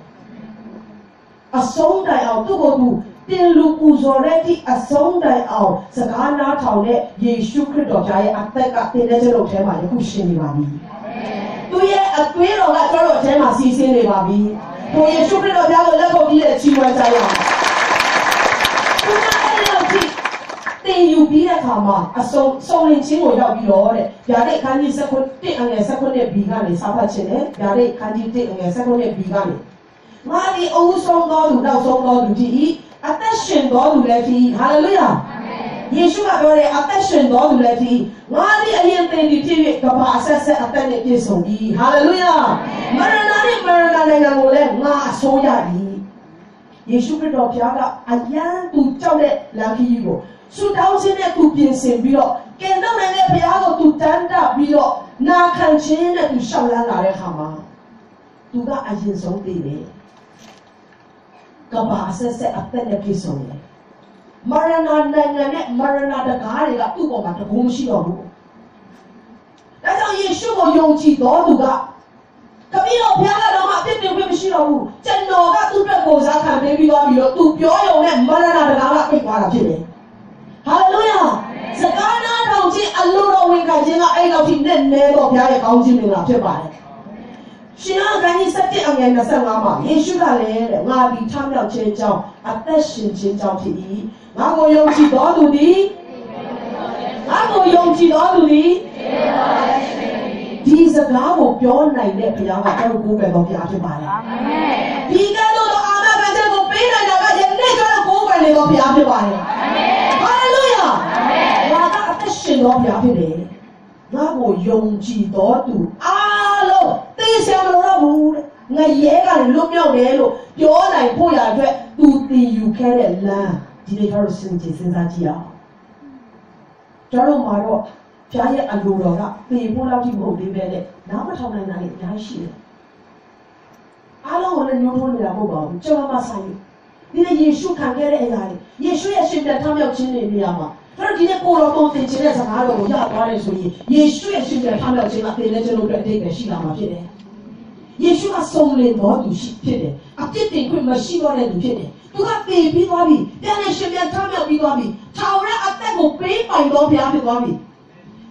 အဆုံးတိုင်အောင်သူ့ကိုယ်သူတင်လူပူဇော်တဲ့ဒီအဆုံးတိုင်အောင်စကားနားထောင်တဲ့ယေရှုခရစ်တော်ရဲ့အသက်ကတင်တဲ့ကျွန်တော်ထဲမှာယခုရှင်းနေပါပြီသူရဲ့အသွေးတော်ကကျွန်တော်ထဲမှာစီးဆင်းနေပါပြီကိုယေရှုခရစ်တော်ဘုရားကိုလက်ခုပ်ပြီးတဲ့ချီးမွမ်းကြရအောင်သူကအဲ့လိုကြည့်တင်ယူပြီးတဲ့အခါမှာအဆုံးလင်ချင်းကိုရောက်ပြီးတော့တဲ့ဗျာဒိတ်ခန်းကြီး1အငယ်19 B ကနေစာဖတ်ခြင်းနဲ့ဗျာဒိတ်ခန်းကြီး1အငယ်19 B ကနေငါဒီအုပ်ဆုံးတော်သူနောက်ဆုံးတော်သူကြီးအသက်ရှင်တော်သူလည်းကြီးဟာလေလုယာယေရှုကပြောတယ်အသက်ရှင်တော်သူလည်းကြီးငါဒီအရင်သင်ဒီဖြစ်၍ကဘာဆက်ဆက်အသက်နဲ့ပြည့်စုံပြီဟာလေလုယာမရဏနဲ့မရဏနိုင်ငံကိုလည်းငါအစိုးရပြီ ယေရှုခရစ်တော်ဘုရားကအယံသူကြောက်တဲ့လမ်းခရီးကိုဆူတောင်းခြင်းနဲ့သူပြင်ဆင်ပြီးတော့ကယ်တော့နိုင်တဲ့ဘုရားကိုသူတန်းတပြီးတော့နာခံခြင်းနဲ့သူရှောက်လန်းလာတဲ့အခါမှာသူကအရင်ဆုံးသိတယ်ကဘာဆက်ဆက်အသက်နဲ့ပြည့်စုံတယ်မရဏနိုင်ငံနဲ့မရဏတကားတွေကသူ့ပေါ်မှာတကူမရှိတော့ဘူးဒါကြောင့်ယေရှုကိုယုံကြည်တော်သူကခမည်းတော်ဘုရားကတော့မှအပြစ်တင်ခွင့်မရှိတော့ဘူးကျွန်တော်ကသူ့အတွက်ကိုစားခံပေးပြီးသွားပြီလို့သူပြောရုံနဲ့မရဏတကားကပြစ်သွားတာဖြစ်တယ်ဟာလေလုယာစကားနာထောင်ခြင်းအလိုတော်ဝင်ခံခြင်းကအဲ့လောက်ထိနဲ့နဲတော့ဘုရားရဲ့ကောင်းခြင်းမင်္ဂလာဖြစ်ပါတယ်ရှင်ဟောဂန်ကြီး7အငယ်25မှာယေရှုကလည်းတဲ့ငါဒီထမြောက်ခြင်းကြောင့်အသက်ရှင်ခြင်းကြောင့်ဖြစ်၏ငါကိုယုံကြည်တော်သူသည်ငါကိုယုံကြည်တော်သူသည်ဒီစကားကိုပြောနိုင်တဲ့ဘုရားကကျွန်တော်ကိုယ်ပဲတော်ဘုရားဖြစ်ပါတယ်အာမင်ဒီကဲ့သို့သောအာမခံချက်ကိုပေးနိုင်တာကယနေ့ကျွန်တော်ကိုယ်ပဲနေတော်ဘုရားဖြစ်ပါတယ်အာမင်ဟာလေလုယာအာမင်ငါကအသက်ရှင်တော်ဘုရားဖြစ်တယ်ငါကိုယုံကြည်တော်သူအားလုံးသိစရာမလိုတော့ဘူးတဲ့ငါရဲကလည်းလွတ်မြောက်တယ်လို့ပြောနိုင်ဖို့ရအတွက်သူတည်ယူခဲ့တဲ့လမ်းဒီနေ့ကျွန်တော်စဉ်းစားကြည့်အောင်ကျွန်တော်မှာတော့ဘုရားရဲ့အလိုတော်ကပေဖို့လောက်ထိမဟုတ်သေးပဲနဲ့နားမထောင်နိုင်တာလည်းအများကြီးရှိတယ်အားလုံးကိုလည်းညှိုးထိုးနေတာမဟုတ်ပါဘူးကျွန်တော်မှဆိုင်ဒီနေ့ယေရှုခံခဲ့တဲ့အရာတွေယေရှုရဲ့ရှင်ပြန်ထမြောက်ခြင်းတွေနေရာမှာကျွန်တော်ဒီနေ့ကိုတော်ပုံသင်ခြင်းတဲ့စကားတော်ကိုရသွားတယ်ဆိုရင်ယေရှုရဲ့ရှင်ပြန်ထမြောက်ခြင်းကသင်နဲ့ကျွန်တော်တို့အတိတ်ပဲရှိလာမှာဖြစ်တယ်ယေရှုကဆုံးလင်တော်သူရှိဖြစ်တယ်အပြစ်တင်ခွင့်မရှိတော့တဲ့သူဖြစ်တယ်သူကပေပြီးသွားပြီပြန်နဲ့ရှင်ပြန်ထမြောက်ပြီးသွားပြီထာဝရအသက်ကိုပေးပိုင်တော်ဘုရားဖြစ်သွားပြီ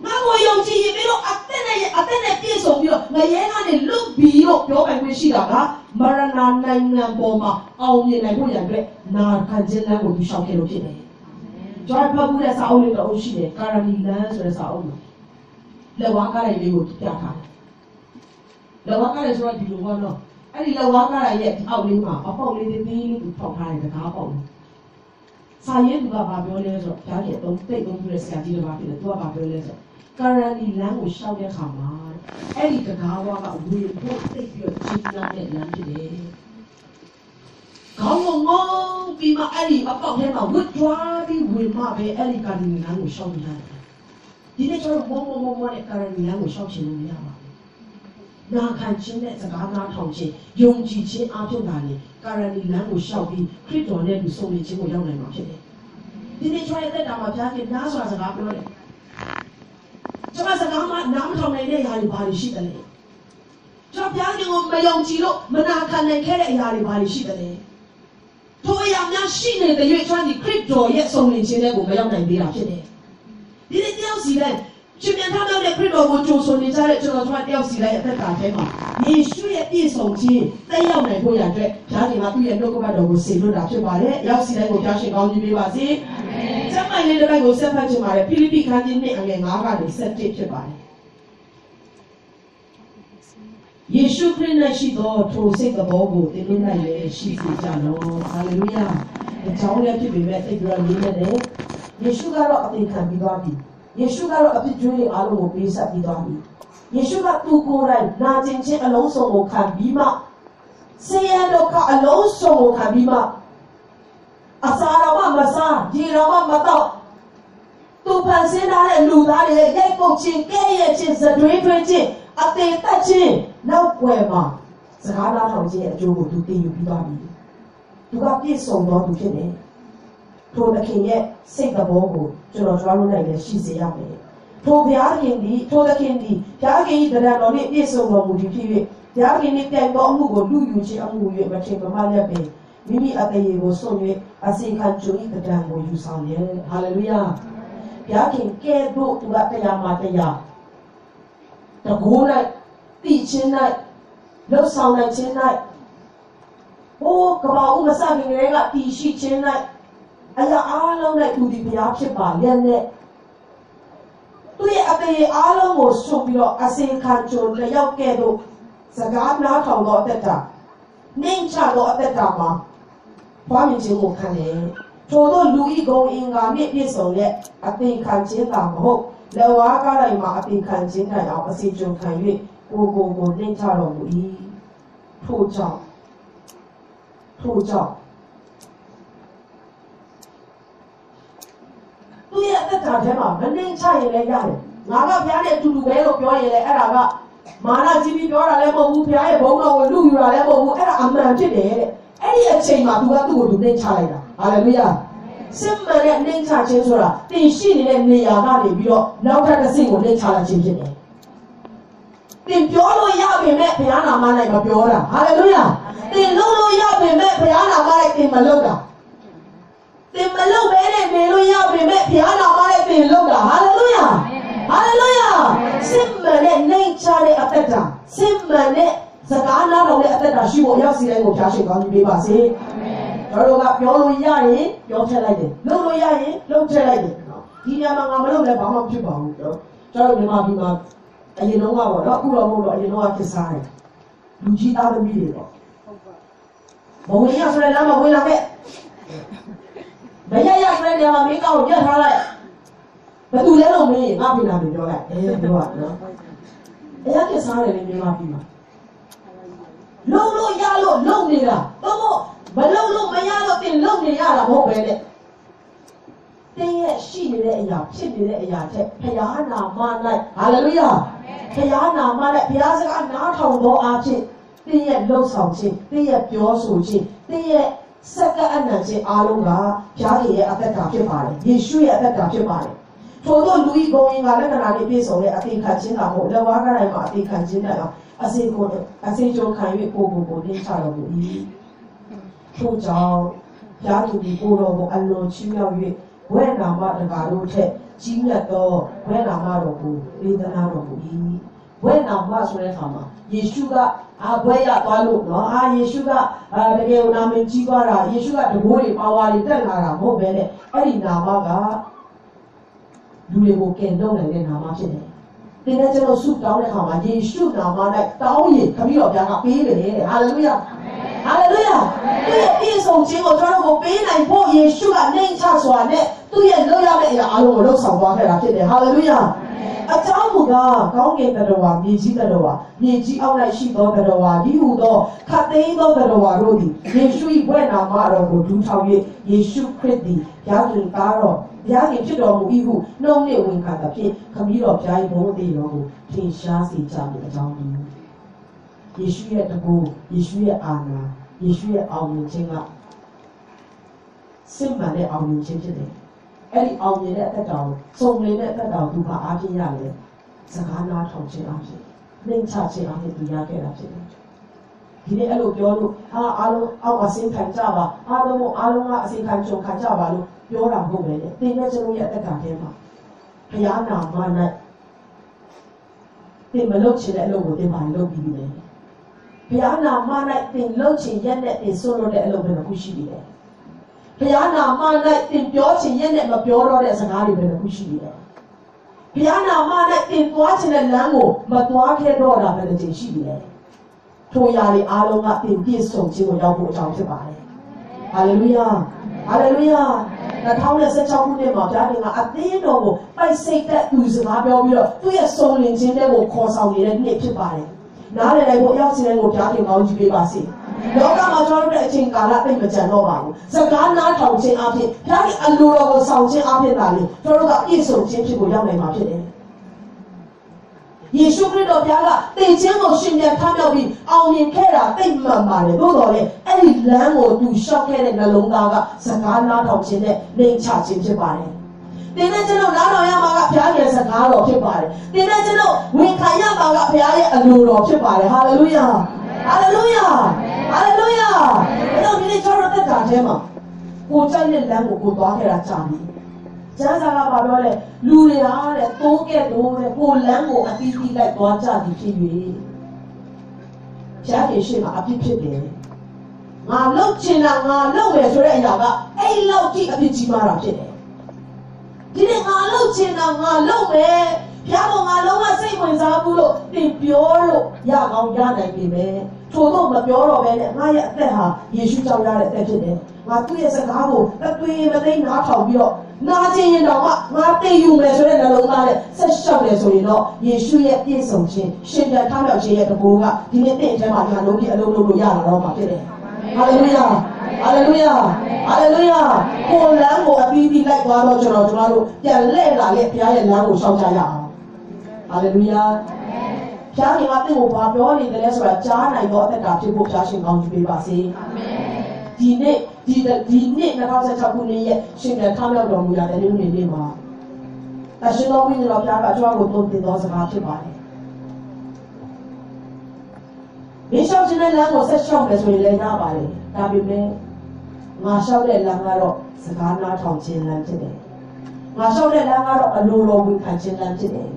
ငါကိုယုံကြည်ရင်ပြီးတော့အသက်နဲ့ပြည့်စုံပြီးတော့ငရဲကနေလွတ်ပြီးတော့ပြောပိုင်ခွင့်ရှိတာကမရဏနိုင်ငံပေါ်မှာအောင်မြင်နိုင်ဖို့ရတဲ့နာခံခြင်းလမ်းကိုသူရှောက်ခဲ့လို့ဖြစ်တယ်ကျွန်တော်ဖတ်ဖို့တဲ့စာအုပ်လေးတော့ရှိတယ်ကာရမီလန်ဆိုတဲ့စာအုပ်မှာလက်ဝါးကားလေးကိုပြထားတယ်လက်ဝါးကားလေးဆိုတော့ဒီလိုပေါ့နော်အဲ့ဒီလက်ဝါးကားရဲ့အောက်လေးမှာအပေါက်လေးသေးသေးလေးသူထောက်ထားတဲ့တကားပေါက်လေးစာရေးသူကဘာပြောလဲဆိုတော့ဒါကျတော့တိတ်သုံးပြတဲ့ဆရာကြီးတွေပါဖြစ်တယ်သူကဘာပြောလဲဆိုတော့ကာရမီလန်ကိုရှောက်တဲ့ခါမှာအဲ့ဒီတကားဝါကဝေဖို့တိတ်ပြီးတော့ချင်းလာတဲ့လမ်းဖြစ်တယ်ကောင်းငုံပြီးမှအဲ့ဒီအပေါက်ထဲမှာဝတ်ကြွားပြီးဝင်မှပဲအဲ့ဒီကာရမီလန်ကိုရှောက်နေတာဒီနေ့ကျွန်တော်မောနဲ့ကာရမီလန်ကိုရှောက်ချင်လို့မရပါဘူးနာခံခြင်းနဲ့စကားနားထောင်ခြင်းယုံကြည်ခြင်းအပြင်ကလည်းကာရမီလန်ကိုရှောက်ပြီးခရစ်တော်နဲ့လူဆုံးနေခြင်းကိုရောက်နိုင်မှာဖြစ်တယ်ဒီနေ့ကျွန်တော်ရဲ့တက်တာမှာဘုရားခင်နားဆိုတာစကားပြောတယ်ကျွန်တော်စကားမှနားမထောင်နိုင်တဲ့အရာတွေဘာတွေရှိတယ်လဲကျွန်တော်ဘုရားခင်ကိုမယုံကြည်လို့မနာခံနိုင်ခဲ့တဲ့အရာတွေဘာတွေရှိတယ်လဲထိုအရာများရှိနေတဲ့ရွေးချယ်ဒီခရစ်တော်ရဲ့ဆုံးလင်ခြင်းတွေကိုမရောက်နိုင်သေးတာဖြစ်တယ်ဒီနေ့တယောက်စီတိုင်းရှင်ပြန်ထားတဲ့ခရစ်တော်ကိုကြိုဆိုနေကြတဲ့ကျွန်တော်တို့တယောက်စီတိုင်းအသက်တာထဲမှာယေရှုရဲ့ပြည့်စုံခြင်းတက်ရောက်နိုင်ဖို့ရတဲ့ဘုရားခင်ကသူ့ရဲ့နှုတ်ကပတ်တော်ကိုစေလွှတ်တာဖြစ်ပါတယ်။ရောက်စီတိုင်းကိုဘုရားရှင်ကောင်းကြီးပေးပါစေ။အာမင်။ကျမ်းမာရေးတစ်ပိုက်ကိုဆက်ဖတ်ခြင်းပါတယ်ဖိလိပ္ပိခန်းကြီး2အငယ်9ကနေ7ဖြစ်ပါတယ်။ယေရှုခရစ်၌ရှိသောထိုစိတ်တော်ကိုသင်တို့၌လည်းရှိစေကြလော့။ဟာလေလုယာ။အကြောင်းလည်းဖြစ်ပေမဲ့သိပြီးတော့ရေးနေတယ်။ယေရှုကတော့အသေးခံပြီးသွားပြီ။ယေရှုကတော့အပြစ်ကြွေးတွေအားလုံးကိုပေးဆက်ပြီးသွားပြီ။ယေရှုကသူကိုယ်တိုင်နာကျင်ခြင်းအလုံးစုံကိုခံပြီးမှဆင်းရဲဒုက္ခအလုံးစုံကိုခံပြီးမှအစာတော်မှမစားရေတော်မှမတော့သူဖန်ဆင်းထားတဲ့လူသားတွေရဲ့ရိုက်ပုတ်ခြင်းကဲ့ရဲ့ခြင်းဇတွေးထွင်းခြင်းအသေးသက်ခြင်းနောက်ွယ်မှာစကားနားထောင်ခြင်းရဲ့အကျိုးကိုသူသိယူပြီးသွားပြီ။သူကပြည့်စုံတော်သူဖြစ်တယ်။ထိုသခင်ရဲ့စိတ်တော်ကိုကျွန်တော်တို့နိုင်လည်းရှိစေရမယ်။ထိုဘုရားခင်သည်ထိုသခင်သည်ဘုရားခင်၏တရားတော်နှင့်ပြည့်စုံတော်မူသည်ဖြစ်၍ဘုရားခင်နှင့်ပြိုင်သောအမှုကိုလူယူခြင်းအမှု၍မထင်မမှတ်ရပင်မိမိအသေးကိုစွန့်၍အစီခံကြုံ၏တရားကိုယူဆောင်တယ်။ဟာလေလုယာ။ဘုရားခင်ကဲ့သို့သူကတရားမှာတရားတကိုး၌သိခြင်း၌လှုပ်ဆောင်နိုင်ခြင်း၌ဟိုကဘာဦးမစခင်ကလေးကတည်ရှိခြင်း၌အရာအားလုံး၌သူဒီဘုရားဖြစ်ပါလျက်နဲ့သူရဲ့အသေးအားလုံးကိုစွန့်ပြီးတော့အစီခံကြုံလျောက်ကဲ့သို့စကားနားထောင်သောအသက်တာနှိမ့်ချသောအသက်တာမှာဖွားမြင်ခြင်းကိုခံတယ်ထို့သောလူဤဂုဏ်အင်္ဂါနှင့်ပြည့်စုံတဲ့အသေးခံခြင်းသာမဟုတ်လက်ဝါးကားတိုင်းမှာအသေးခံခြင်းတိုင်အောင်အစီကြုံခံ၍ကိုနှိမ့်ချတော်မူ၏ထို့ကြောင့် သက်တာထဲမှာမနှိမ်ချရင်လည်းရတယ်ငါကဘုရားနဲ့အတူတူပဲလို့ပြောရင်လည်းအဲ့ဒါကမာနကြီးပြီးပြောတာလည်းမဟုတ်ဘူးဘုရားရဲ့ဘုန်းတော်ကိုလူယူတာလည်းမဟုတ်ဘူးအဲ့ဒါအမှန်ဖြစ်တယ်တဲ့အဲ့ဒီအချိန်မှာသူကသူ့ကိုသူနှိမ်ချလိုက်တာဟာလေလုယာစစ်မှန်တဲ့နှိမ်ချခြင်းဆိုတာတင်ရှိနေတဲ့နေရာကနေပြီးတော့နောက်ထပ်တစ်ဆင့်ကိုနှိမ်ချလိုက်ခြင်းဖြစ်တယ်တင်ပြောလို့ရပေမဲ့ဘုရားနာမနဲ့မပြောတာဟာလေလုယာတင်လုံးလို့ရပေမဲ့ဘုရားနာမနဲ့တင်မလုပ်တာတင်မလုပ်ဘဲနဲ့နေလို့ရပေမဲ့ဘုရားနာမနဲ့တင်လုပ်တာဟာလေလုယာဟာလေလုယာစစ်မှန်တဲ့နှိမ်ချတဲ့အသက်တာစစ်မှန်တဲ့စကားနားတော်တဲ့အသက်တာရှိဖို့ရောက်စီတိုင်းကိုဖျားရှင်ကောင်းကြီးပေးပါစေအာမင်တို့ကပြောလို့ရရင်ပြောထည့်လိုက်တယ်လုပ်လို့ရရင်လုပ်ထည့်လိုက်တယ်ဒီညမှာငါမလုပ်လည်းဘာမှမဖြစ်ပါဘူးကျွန်တော်မြန်မာပြည်မှာအရင်တော့ကတော့အခုတော့မဟုတ်တော့အရင်တော့ဖြစ်စားတယ်လူကြီးသားသမီးတွေပေါ့ဘဝင်ရဆိုတဲ့လမ်းမှာဝင်လာခဲ့မရရဆိုတဲ့နေရာမှာမင်းကောက်ကိုညှက်ထားလိုက်ဘယ်သူလဲလို့မင်းငါပြင်လာပြီးပြောလိုက်ပြောရနော်အဲ့ရဖြစ်စားတယ်လေမြန်မာပြည်မှာလုံးလို့ရလို့လုံနေတာတော့မလုံလို့မရလို့တင်လုံနေရတာမဟုတ်ပဲတဲ့တင်းရဲ့ရှိနေတဲ့အရာဖြစ်နေတဲ့အရာတဲ့ဘုရားနာမ၌ဟာလေလုယာဘုရားနာမနဲ့ဘုရားစကားနားထောင်သောအားဖြင့်တင်းရဲ့လှုပ်ဆောင်ခြင်းတင်းရဲ့ပြောဆိုခြင်းတင်းရဲ့စက္ကအနံ့ခြင်းအားလုံးကဘုရားရဲ့အသက်တာဖြစ်ပါတယ်ယေရှုရဲ့အသက်တာဖြစ်ပါတယ်ထို့သောလူဤဘုံရင်ကလက္ခဏာတွေပြည့်စုံတဲ့အသေးခံခြင်းကမဟုတ်လက်ဝါးကတိုင်းမှာအသေးခံခြင်းနဲ့အစေကြုံခံ၍ကိုတင်းချတော်မူ၏ထို့ကြောင့်ဘုရားသူဒီကိုတော်ကိုအလွန်ချီးမြှောက်၍ဝဲနာမတကာတို့ထက်ကြီးမြတ်သောဝဲနာမတော်ကိုပေးသနာတော်မူ၏ဝဲနာမဆိုတဲ့အခါမှာယေရှုကဘွဲရသွားလို့နော်ယေရှုကတကယ်နာမည်ကြီးသွားတာယေရှုကတဘိုးတွေပါဝါတွေတက်လာတာမဟုတ်ပဲနဲ့အဲ့ဒီနာမကလူတွေကိုကယ်နှုတ်နိုင်တဲ့နာမဖြစ်တယ်ဒီနေ့ကျွန်တော်ဆုတောင်းတဲ့အခါမှာယေရှုနာမ၌တောင်းရင်ခမည်းတော်ဘုရားကပေးတယ်တဲ့ဟာလေလုယာဟာလေလုယာသူရဲ့ပြည့်စုံခြင်းကိုကျွန်တော်တို့ကိုပေးနိုင်ဖို့ယေရှုကနှိမ်ချစွာနဲ့သူ့ရဲ့လုပ်ရမယ့်အရာအလုံးကိုလှုပ်ဆောင်သွားခဲ့တာဖြစ်တယ်ဟာလေလုယာအကြောင်းမူကားကောင်းကင်တတော်ဝါမြေကြီးတတော်ဝါမြေကြီးအောက်၌ရှိသောတတော်ဝါဒီဟူသောခတ်သိမ်းသောတတော်ဝါတို့သည်ယေရှု၏ဘွဲ့နာမတော်ကိုဒူးထောက်၍ယေရှုခရစ်သည်ဘုရားခင်သားတော်ဘုရားခင်ဖြစ်တော်မူ၏ဟုနှုတ်နှင့်ဝန်ခံသဖြင့်ခမည်းတော်ဘုရား၏ဘုန်းသေးတော်ကိုထင်ရှားစေကြမည်အကြောင်းဒီယေရှုရဲ့တကူယေရှုရဲ့အာဏာယေရှုရဲ့အောင်မြင်ခြင်းကစစ်မှန်တဲ့အောင်မြင်ခြင်းဖြစ်တယ်အဲ့ဒီအောင်မြင်တဲ့အသက်တာကိုစုံလင်တဲ့အသက်တာကိုသူကအားဖြင့်ရတယ်စကားနာထောင်ခြင်းအားဖြင့်နှိမ်ချခြင်းအားဖြင့်သူရခဲ့တာဖြစ်တယ်ဒီနေ့အဲ့လိုပြောလို့အားလုံးအောက်အစင်းခံကြပါအားလုံးကအစင်းခံကြုံခံကြပါလို့ပြောတာမဟုတ်ပဲလေသင်နဲ့ကျွန်တော်ရဲ့အသက်တာထဲမှာဘုရားနာမ၌သင်မလုပ်ချင်တဲ့အလုပ်ကိုသင်ပါလုပ်ပြီးပြီလေဘုရားနာမ၌သင်လုပ်ချင်ရက်နဲ့သင်ဆွလို့တဲ့အလုပ်ပဲတစ်ခုရှိပြီလေဘုရားနာမ၌သင်ပြောချင်ရက်နဲ့မပြောတော့တဲ့စကားတွေပဲတစ်ခုရှိပြီလေဘုရားနာမ၌သင်သွားချင်တဲ့လမ်းကိုမသွားခဲ့တော့တာပဲတစ်ချိန်ရှိပြီလေထိုရာတွေအားလုံးကသင်ပြည့်စုံခြင်းကိုရောက်ဖို့အကြောင်းဖြစ်ပါတယ်ဟာလေလုယာဟာလေလုယာ2016ခုနှစ်မှာဘုရားခင်ကအသင်းတော်ကိုပိုက်စိတ်တဲ့သူစကားပြောပြီးတော့သူ့ရဲ့စုံလင်ခြင်းတွေကိုခေါ်ဆောင်နေတဲ့နေ့ဖြစ်ပါတယ်နားလည်နိုင်ဖို့ရောက်စီတိုင်းကိုဘုရားခင်ကောင်းကြီးပေးပါစေလောကမှာကျွန်တော်တို့တဲ့အချိန်ကာလသိမကြံတော့ပါဘူးစကားနားထောင်ခြင်းအပြင်ဘုရားခင်အလိုတော်ကိုဆောင်ခြင်းအပြင်သာလေကျွန်တော်တို့ကပြည့်စုံခြင်းဖြစ်ကိုရောက်နိုင်မှာဖြစ်တယ်ယေရှုခရစ်တော်ဘုရားကသင်ခြင်းကိုရှင်ပြန်ထမြောက်ပြီးအောင်မြင်ခဲ့တာသိမှန်ပါတယ်သို့တော်လည်းအဲ့ဒီလမ်းကိုသူလျှောက်ခဲ့တဲ့နှလုံးသားကစကားနားထောင်ခြင်းနဲ့နှိမ်ချခြင်းဖြစ်ပါတယ်သင်နဲ့ကျွန်တော်နားထောင်ရမှာကဘုရားရဲ့စကားတော်ဖြစ်ပါတယ်သင်နဲ့ကျွန်တော်ဝန်ခံရမှာကဘုရားရဲ့အလိုတော်ဖြစ်ပါတယ်ဟာလေလုယာဟာလေလုယာဟာလေလုယာအဲ့တော့ဒီနေ့ကျွန်တော်သက်တာထဲမှာကိုကြိုက်တဲ့လမ်းကိုကိုသွားခဲ့တာကြာပြီကျမ်းစာကဘာပြောလဲလူတွေဟာတဲ့တိုးကဲ့တိုးတဲ့ကိုလမ်းကိုအသီးသီးလိုက်သွားကြသည်ဖြစ်၍ဖြားခင်ရှိမှာအဖြစ်ဖြစ်တယ်ငါလှုပ်ချင်တာငါလှုပ်မယ်ဆိုတဲ့အရာကအဲ့လောက်ကြည့်အဖြစ်ကြီးမားတာဖြစ်တယ်ဒီနေ့ငါလှုပ်ချင်တာငါလှုပ်မယ်ဖြားပေါ်ငါလုံးဝစိတ်ဝင်စားဘူးလို့သင်ပြောလို့ရကောင်းရနိုင်ပြီပဲထို့တော့မပြောတော့ပဲနဲ့ငါရဲ့အသက်ဟာယေရှုကြောင့်ရတဲ့အသက်ဖြစ်တယ်ငါသူ့ရဲ့စကားကိုအသွေးမသိနားထောင်ပြီးတော့နာခြင်းရင်တော့ငါသိယူမယ်ဆိုတဲ့နှလုံးသားနဲ့ဆက်လျှောက်တယ်ဆိုရင်တော့ယေရှုရဲ့ပြည့်စုံခြင်းရှင်ပြန်ထမြောက်ခြင်းရဲ့တကူကဒီနေ့တင့်အထဲမှာညာလုံးကြီးအလုံးလုံးလို့ရတာတော့မှာဖြစ်တယ်ဟာလေလုယာဟာလေလုယာဟာလေလုယာကိုလမ်းကိုအပြီးပြီးလိုက် သွားတော့ကျွန်တော်တို့ပြန်လှည့်လာလေဘုရားရဲ့လမ်းကိုရှောက်ကြရအောင်ဟာလေလုယာဘုရားခင်ကတင့်ကိုဘာပြောနေတယ်လဲဆိုတာကြားနိုင်တော့အသက်တာဖြစ်ဖို့ဘုရားရှင်ကောင်းကြီးပေးပါစေအာမင်ဒီနေ့2016ခုနှစ်ရဲ့ရှင်ပြန်ထမြောက်တော်မူရတဲ့နေ့မှာအရှင်တော်ဝိညာဉ်တော်ဘုရားကကျွန်တော်ကိုတုံ့ပြန်တော်စကားဖြစ်ပါတယ်မင်းလျှောက်ခြင်းနဲ့လမ်းကိုဆက်လျှောက်မယ်ဆိုရင်လည်းရပါတယ်ဒါပေမဲ့ငါလျှောက်တဲ့လမ်းကတော့စကားနားထောင်ခြင်းလမ်းဖြစ်တယ်ငါလျှောက်တဲ့လမ်းကတော့အလိုတော်ဝင်ခံခြင်းလမ်းဖြစ်တယ်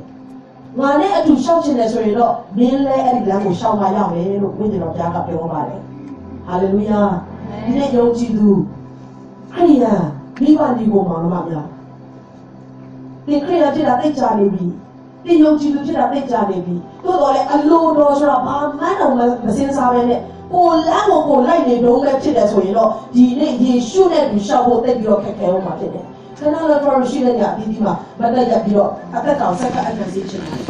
ငါနဲ့အတူလျှောက်ခြင်းနဲ့ဆိုရင်တော့မင်းလည်းအဲ့ဒီလမ်းကိုလျှောက်မှရမယ်လို့ဝိညာဉ်တော်ဘုရားကပြောပါတယ်ဟာလေလုယာဒီနေ့ယုံကြည်သူခရိယာမိဘဒီကိုမောင်နှမများဒီခရိယာဖြစ်တာသိကြနေပြီဒီယုံကြည်သူဖြစ်တာသိကြနေပြီတိုးတော်လည်းအလိုတော်ဆိုတာဘာမှန်းတော့မစင်စားပဲနဲ့ကိုလမ်းကိုလိုက်နေတော့ပဲဖြစ်တယ်ဆိုရင်တော့ဒီနေ့ယေရှုနဲ့သူရှောက်ဖို့တိတ်ပြီးတော့ခက်ခဲအောင်မှာဖြစ်တယ်ခဏလောက်တော့ရှိတဲ့ညဒီမှာမတက်ရပြီးတော့အသက်ကောင်ဆက်ကအနံ့စေးချင်တယ်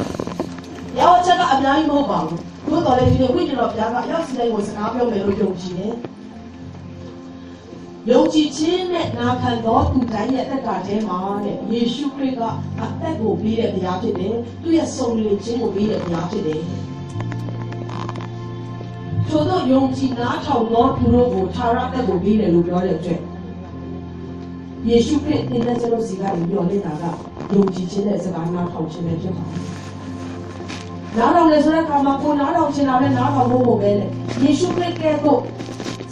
ရောက်ချက်ကအများကြီးမဟုတ်ပါဘူးတိုးတော်လည်းဒီနေ့ဝိညာဉ်တော်ဘုရားကအရောက်စီတိုင်းကိုစကားပြောမယ်လို့ယုံကြည်တယ်ယုံကြည်ခြင်းနဲ့နာခံသောသူတိုင်းရဲ့အသက်တာထဲမှာတဲ့ယေရှုခရစ်ကအသက်ကိုပေးတဲ့ဘုရားဖြစ်တယ်သူရဲ့စုံလင်ခြင်းကိုပေးတဲ့ဘုရားဖြစ်တယ်ထို့သောယုံကြည်နာထောင်သောသူတို့ကိုသာရအသက်ကိုပေးတယ်လို့ပြောတဲ့အတွက်ယေရှုခရစ်တင်တဲ့ကျွန်တော်စီကနေပြောနေတာကယုံကြည်ခြင်းနဲ့စကားနာထောင်ခြင်းပဲဖြစ်ပါတယ်နားထောင်လေဆိုတဲ့အခါမှာကိုနားထောင်ခြင်းလာတဲ့နားထောင်ဖို့ပဲလေယေရှုခရစ်ကဲ့သို့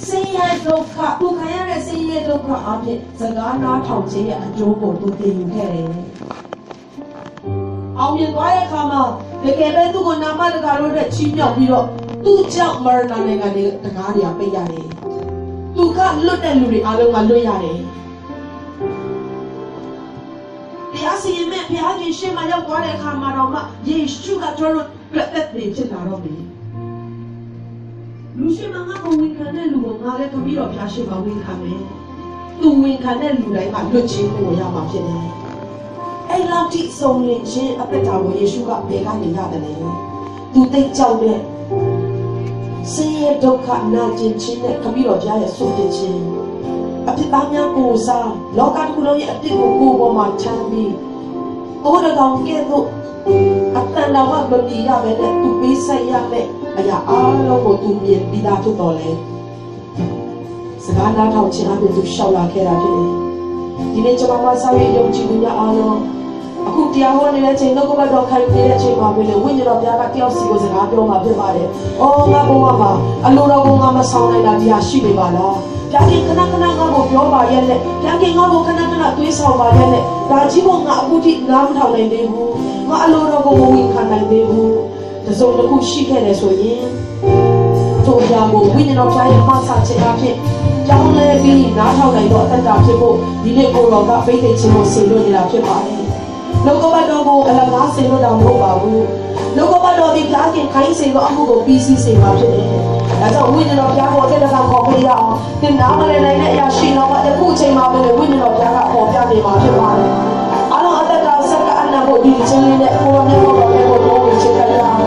ဆင်းရဲဒုက္ခသူခံရတဲ့ဆင်းရဲဒုက္ခအပြင်စကားနားထောင်ခြင်းရဲ့အကျိုးကိုသူသိယူခဲ့တယ်။အောင်မြင်သွားတဲ့အခါမှာတကယ်ပဲသူ့ကိုနာမတကာလို့တဲ့ချီးမြှောက်ပြီးတော့သူ့ကြောင့်မရဏနိုင်ငံတွေတကားတွေကပိတ်ရတယ်။သူကလွတ်တဲ့လူတွေအားလုံးကလွတ်ရတယ်။တရားစီရင်မဲ့ဘုရားရှင်ရှေ့မှာရောက်သွားတဲ့အခါမှာတော့မှယေရှုကကျွန်တော်တို့လက်သက်တွေဖြစ်လာတော့ပြီ။လူရှိမှငါ့ကိုဝန်ခံတဲ့လူကိုငါလည်းတပည့်တော်ဘုရားရှိခိုးဝန်ခံမယ်။သူဝန်ခံတဲ့လူတိုင်းကလွတ်ခြင်းကိုရမှာဖြစ်တယ်။အဲ့လောက်ထိဆုံးလင်ခြင်းအသက်တာကိုယေရှုကဘယ်ကနေရတယ်လဲ။သူသိကြောက်တဲ့ဆင်းရဲဒုက္ခနာကျင်ခြင်းနဲ့တပည့်တော်ဘုရားရဲ့ဆုံးဖြတ်ခြင်းအဖြစ်သားများကိုစားလောကတစ်ခုလုံးရဲ့အပြစ်ကိုကိုယ်ပေါ်မှာချမ်းပြီးကိုယ်တော်ကဲ့သို့အတန်တော်ကမမြင်ရပဲနဲ့သူပေးဆက်ရမယ်အရာအားလုံးကိုသူမြင်ပြီးသားဖြစ်တော်လဲစကားနားထောင်ခြင်းအပြင်သူရှောက်လာခဲ့တာဖြစ်တယ်ဒီနေ့ကျွန်တော်မဆောက်ရယုံကြည်သူများအားလုံးအခုတရားဟောနေတဲ့ချိန်တော့ကိုယ်တော်ခိုင်နေတဲ့ချိန်မှာပဲလေဝိညာဉ်တော်ဘုရားကတယောက်စီကိုစကားပြောမှာဖြစ်ပါတယ်။အော်ငါဘုရားမှာအလိုတော်ကိုငါမဆောင်နိုင်တာတရားရှိနေပါလား။ဘုရားခင်ခဏခဏငါ့ကိုပြောပါရဲ့နဲ့ဘုရားခင်ငါ့ကိုခဏခဏတွေးဆောင်ပါရဲ့နဲ့ဒါကြီးကငါအခုထိနားမထောင်နိုင်သေးဘူး။ငါအလိုတော်ကိုမဝင်ခံနိုင်သေးဘူး။တစုံတစ်ခုရှိခဲ့တယ်ဆိုရင်ထို့ကြောင့်ဝိညာဉ်တော်ဘုရားရဲ့မဆာခြင်းအဖြစ်ကြောင်းလဲပြီးနားထောင်နိုင်တော့အသက်တာဖြစ်ဖို့ဒီနေ့ကိုတော်ကဖိတ်သိခြင်းကိုဆင်လို့နေတာဖြစ်ပါတယ်။လောကဘတ်တော်ကိုအလကားဆင်လို့တော့မဟုတ်ပါဘူး။လောကဘတ်တော်ဒီကြားခင်ခိုင်းစေတော့အမှုကိုပြီးစီးစေမှာဖြစ်တယ်။ဒါကြောင့်ဝိညာဉ်တော်ဘုရားကိုတက်တကခေါ်ပေးရအောင်သင်နာမလည်နိုင်တဲ့အရာရှိတော့အခုအချိန်မှာပဲဝိညာဉ်တော်ဘုရားကပေါ်ပြနေမှာဖြစ်ပါတယ်။အားလုံးအသက်တာဆက်ကအနံ့ဖို့ဒီချင်းလေးနဲ့ကိုယ်နဲ့ကိုယ်တော်နဲ့ကိုယ်တော်ကိုချစ်ကြရအောင်။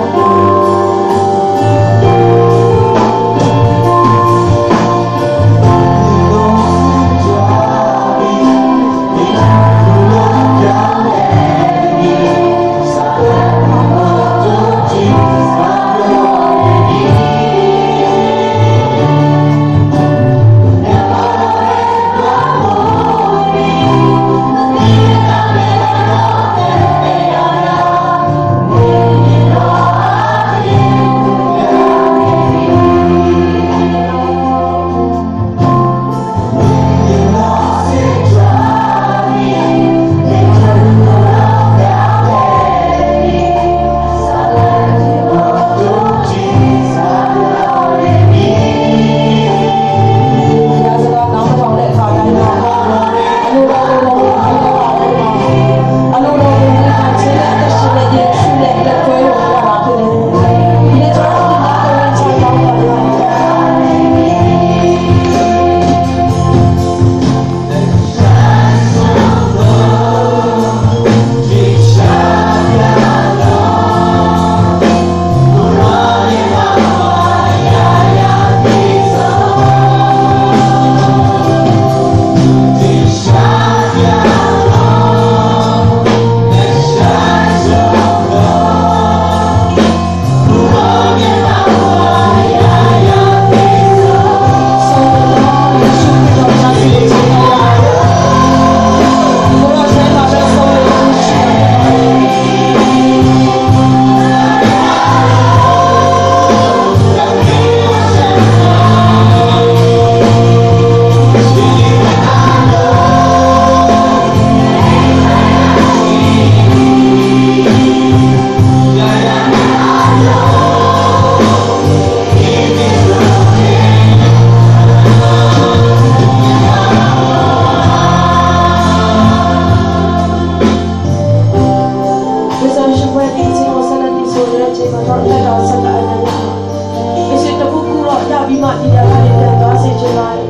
မှဒီရကနေပြန်သွားစေချင်ပါတယ်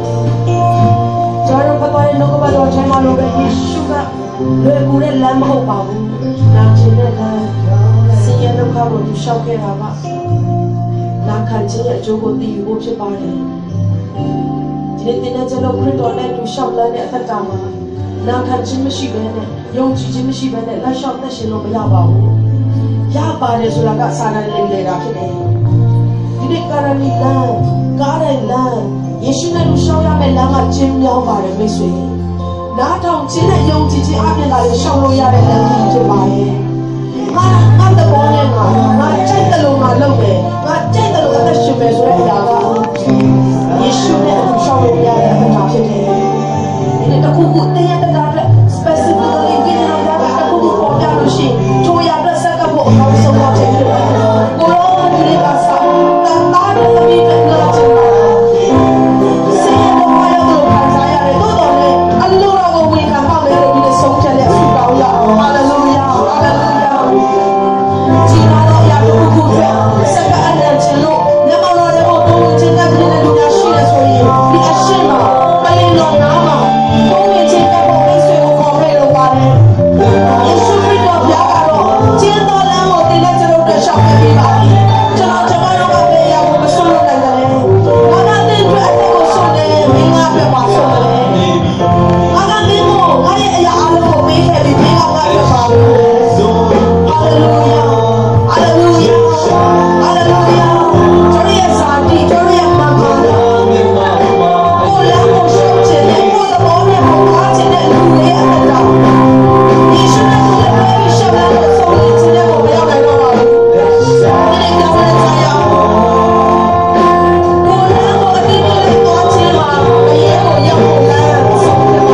ကျွန်တော်ပတ်သွားတဲ့နှုတ်ကပတ်တော်ထဲမှာလိုပဲယေရှုကလွယ်ကူတဲ့လမ်းမဟုတ်ပါဘူးနာကျင်တဲ့လမ်းဆင်းရဲဒုက္ခကိုသူရှောက်ခဲ့တာပါနာခံခြင်းရဲ့အကျိုးကိုသိယူဖို့ဖြစ်ပါတယ်ဒီနေ့တင်တဲ့ကျွန်တော်ခရစ်တော်နဲ့သူရှောက်လန်းတဲ့အသက်တာမှာနာခံခြင်းမရှိဘဲနဲ့ယုံကြည်ခြင်းမရှိဘဲနဲ့လက်လျှောက်သက်ရှင်လို့မရပါဘူးရပါတယ်ဆိုတာကစာနာလိမ့်လေတာဖြစ်တယ်ဒီနေ့ကာရမီလမ်းကားတဲ့လမ်းယေရှုနဲ့လူရှောက်ရမယ့်လမ်းကကျင်းမြောင်းပါတယ်မိတ်ဆွေနားထောင်ခြင်းနဲ့ယုံကြည်ခြင်းအပြင်ကလည်းရှောက်လို့ရတဲ့လမ်းကြီးဖြစ်ပါတယ်ငါတဘောနဲ့ငါကြိုက်တယ်လို့ငါလုပ်တယ်ငါကြိုက်တယ်လို့အသက်ရှင်မယ်ဆိုတဲ့အရာကယေရှုနဲ့လူရှောက်လို့ရတဲ့အရာဖြစ်တယ်ဒီနေ့တခုခုတည့်ရတဲ့အတွက် specifically ဒီနေ့တော့တခုခုပေါ်ပြလို့ရှိရင်ထိုရတဲ့ဆက်ကဖို့အကောင်းဆုံးတော့ဖြစ်တယ်ကိုရောဒီနေ့ကစားတာတဲ့သမီးတွေကတော့စေတဲ့ဘာရောက်လို့ခံစားရတယ်တော့တော့လေအလိုတော်ကိုဝေခံပါမယ်လို့ဒီနေ့ဆုံးဖြတ်လက်ဆုတောင်းရအောင်ဟာလေလုယာဟာလေလုယာဒီကတော့ရတော့ခုအတွက်စက္ကအနံ့ချင်လို့နမောတော်ရဲ့ဘုံချင်းတဲ့ပြည်နဲ့လူများရှိရဆိုရင်ဒီအရှင်းမှာပလင်တော်နာမှာဘုံချင်းတဲ့ဘုံလေးဆွေကိုခေါ်ခဲ့လို့ပါတယ်ယေရှုခရစ်တော်ဘုရားကတော့ကျင်းတော်လမ်းကိုတင်တဲ့ကျွန်တော်တို့ရှောက်ခဲ့ပြီးပါပြီကျွန်တော်တို့ကပဲရဖို့မဆုံးလို့နိုင်တယ်ဘာသာတဲ့အတွက်အသက်ကိုဆုံးတယ်မင်းကအတွက်ပါဆုံးတယ်ဘာသာတဲ့ကိုငါရဲ့အရာအလုံးကိုပေးခဲ့ပြီးမင်းကငါအတွက်ပါလို့ဟာလေလုယာဟာလေလုယာဟာလေလုယာကျွန်တော်ရဲ့စာတီကျွန်တော်ရဲ့မမကိုလမ်းကိုရှောက်ခြင်းနဲ့ကိုယ်သဘောနဲ့ကိုအားခြင်းနဲ့လူတွေရဲ့အသက်တာယေရှုနဲ့ကိုလည်းပဲရှောက်လာလို့ဆုံးလို့ခြင်းနဲ့ကိုမရောက်နိုင်တော့ပါဘူးဒီနေ့ကြောင်းနဲ့ဆိုင်ရအောင်ကိုလမ်းကိုအတိအကျသွားခြင်းမှာဘယ်ရဲ့ကိုရောက်ဖို့လမ်းကိုဆုံးတယ်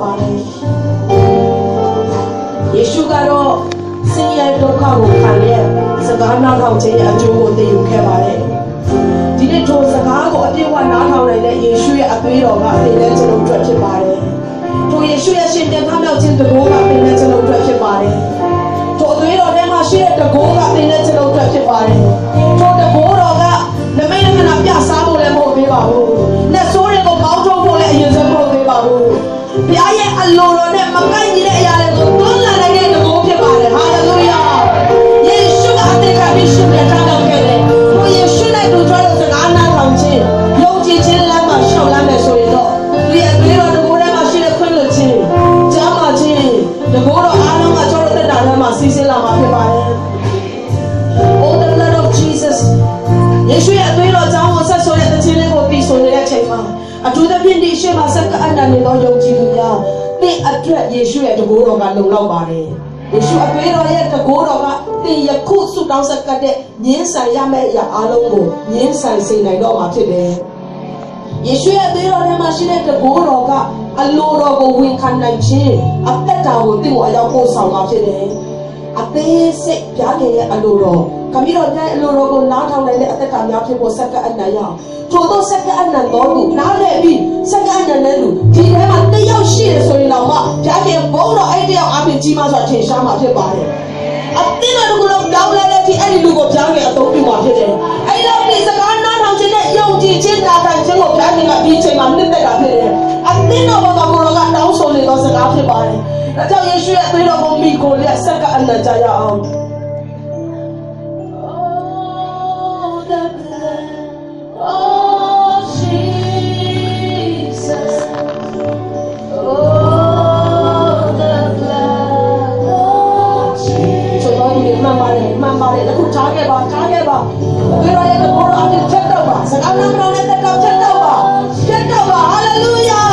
ပါယေရှုကတော့ဆင်းရဲဒုက္ခကိုခံရစကားနားထောင်ခြင်းရဲ့အကျိုးကိုသိယူခဲ့ပါတယ်ဒီနေ့ထိုစကားကိုအပြည့်အဝနားထောင်နိုင်တဲ့ယေရှုရဲ့အသွေးတော်ကအသင်နဲ့ကျွန်တော်တို့ဖြစ်ပါတယ်ထိုယေရှုရဲ့ရှင်ပြန်ထမြောက်ခြင်းတကောကအသင်နဲ့ကျွန်တော်တို့ဖြစ်ပါတယ်ထိုအသွေးတော်ထဲမှာရှိတဲ့တကောကအသင်နဲ့ကျွန်တော်တို့ဖြစ်ပါတယ်ထိုတကောတော်ကနမိတ်နဲ့ပြစားဖို့လည်းမဟုတ်သေးပါဘူးလက်ဆိုးတွေကိုပေါင်းထုတ်ဖို့လည်းအရင်ဆုံးမဟုတ်သေးပါဘူးဘုရားရဲ့အလိုတော်နဲ့မကိုက်ညီတဲ့အရာတွေကိုတွန်းလှန်နိုင်တဲ့တကောဖြစ်ပါတယ်ဟာလေလုယာယေရှုကအသင်ကပြီးရှင်ပြန်ထမြောက်ခဲ့တယ်ထိုယေရှုနဲ့တို့ကျွန်တော်စကားနားထောင်ခြင်းယုံကြည်ခြင်းလမ်းမှာရှောက်လမ်းမယ်ဆိုရင်တော့ဒီအသွေးတော်တကောထဲမှာရှိတဲ့ခွင့်လွှတ်ခြင်းကြားမှာခြင်းတကောတော်အားလုံးကကျွန်တော်တက်တာထဲမှာစီးဆင်းလာမှာဖြစ်ပါတယ် Oh the blood of Jesus ယေရှုရဲ့အသွေးတော်ကြောင့်ဆက်ဆိုတဲ့တခြင်းလေးကိုပြီးဆိုနေတဲ့အချိန်မှာအထူးသဖြင့်ဒီအရှိမဆက်ကအနန္တနေသောယုံကြည်သူများသင်အတွက်ယေရှုရဲ့တကောတော်ကလုံလောက်ပါတယ် ယေရှုအသွေးတော်ရဲ့တကိုးတော်ကသင်ယခုဆုတောင်းဆက်ကတဲ့ငြင်းဆန်ရမယ့်အရာအလုံးကိုငြင်းဆန်စေနိုင်တော့မှာဖြစ်တယ်ယေရှုရဲ့အသွေးတော်ထဲမှာရှိတဲ့တကိုးတော်ကအလိုတော်ကိုဝန်ခံနိုင်ခြင်းအသက်တာကိုသင်ကိုအရောက်ပို့ဆောင်မှာဖြစ်တယ်အသေးစိတ်ပြားခင်ရဲ့အလိုတော်ခမည်းတော်ရဲ့အလိုတော်ကိုနားထောင်နိုင်တဲ့အသက်တာများဖြစ်ဖို့စက္ကအနံ့ရအောင်ထို့သောစက္ကအနံ့တော်ကိုနားလည်ပြီးစက္ကအနံ့နဲ့လူဒီထဲမှာတယောက်ရှိတယ်ဆိုရင်တော့မှပြားခင်ဘုန်းတော်အဲ့တယောက်အပြင်ကြီးမှဆိုထင်ရှားမှာဖြစ်ပါတယ်အသင်းတော်ကိုတော့တောင်းလဲတဲ့ဒီအဲ့ဒီလူကိုပြားခင်အသုံးပြုမှာဖြစ်တယ်အဲ့တော့ဒီစကားနားထောင်ခြင်းနဲ့ယုံကြည်ခြင်းနာခံခြင်းကိုပြားခင်ကဒီချိန်မှာနှစ်သက်တာဖြစ်တယ်အသင်းတော်ဘောကိုတော့ကတောင်းဆိုနေသောစကားဖြစ်ပါတယ်ဒါကြောင့်ယေရှုရဲ့အသွေးတော်ကိုမိကိုလည်းစက္ကအနံ့ကြရအောင်မှန်ပါတယ်အခုထားခဲ့ပါဘယ်တော့ရဲ့ဘုရားအဖြစ်ချက်တော့ပါစကားနာမတော်နဲ့တက်တော့ချက်တော့ပါဟာလေလုယာ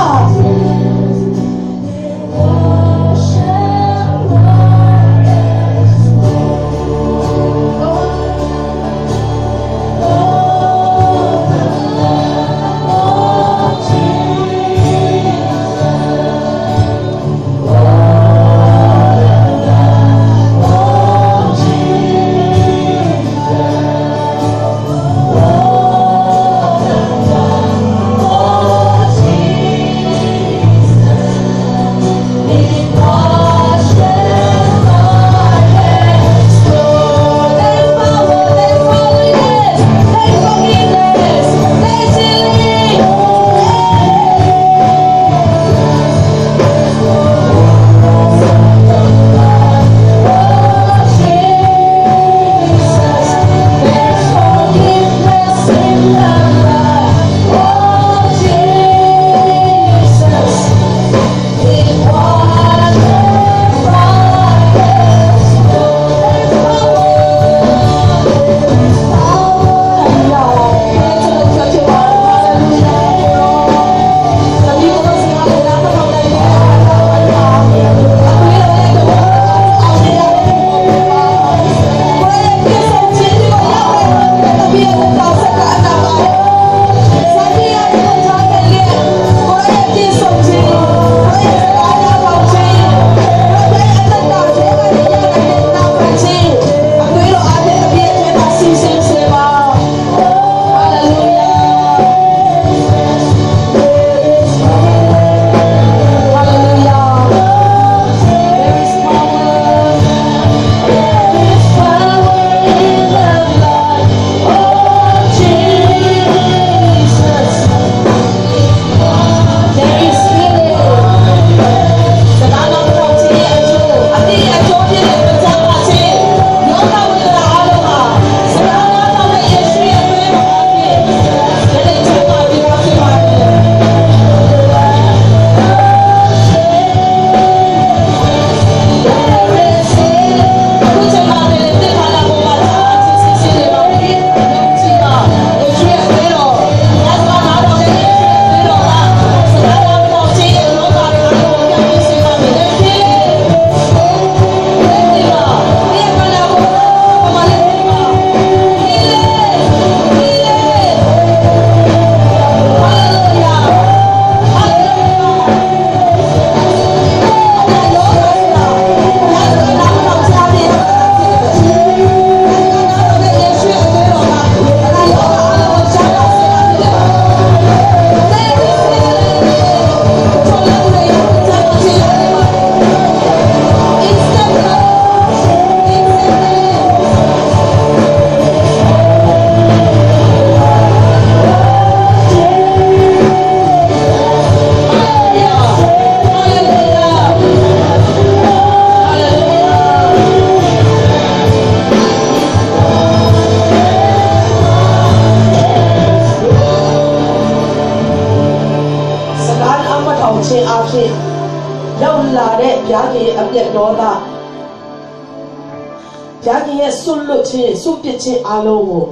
ရဲ့ဆွတ်လွတ်ခြင်းစွန့်ပစ်ခြင်းအလုံးကို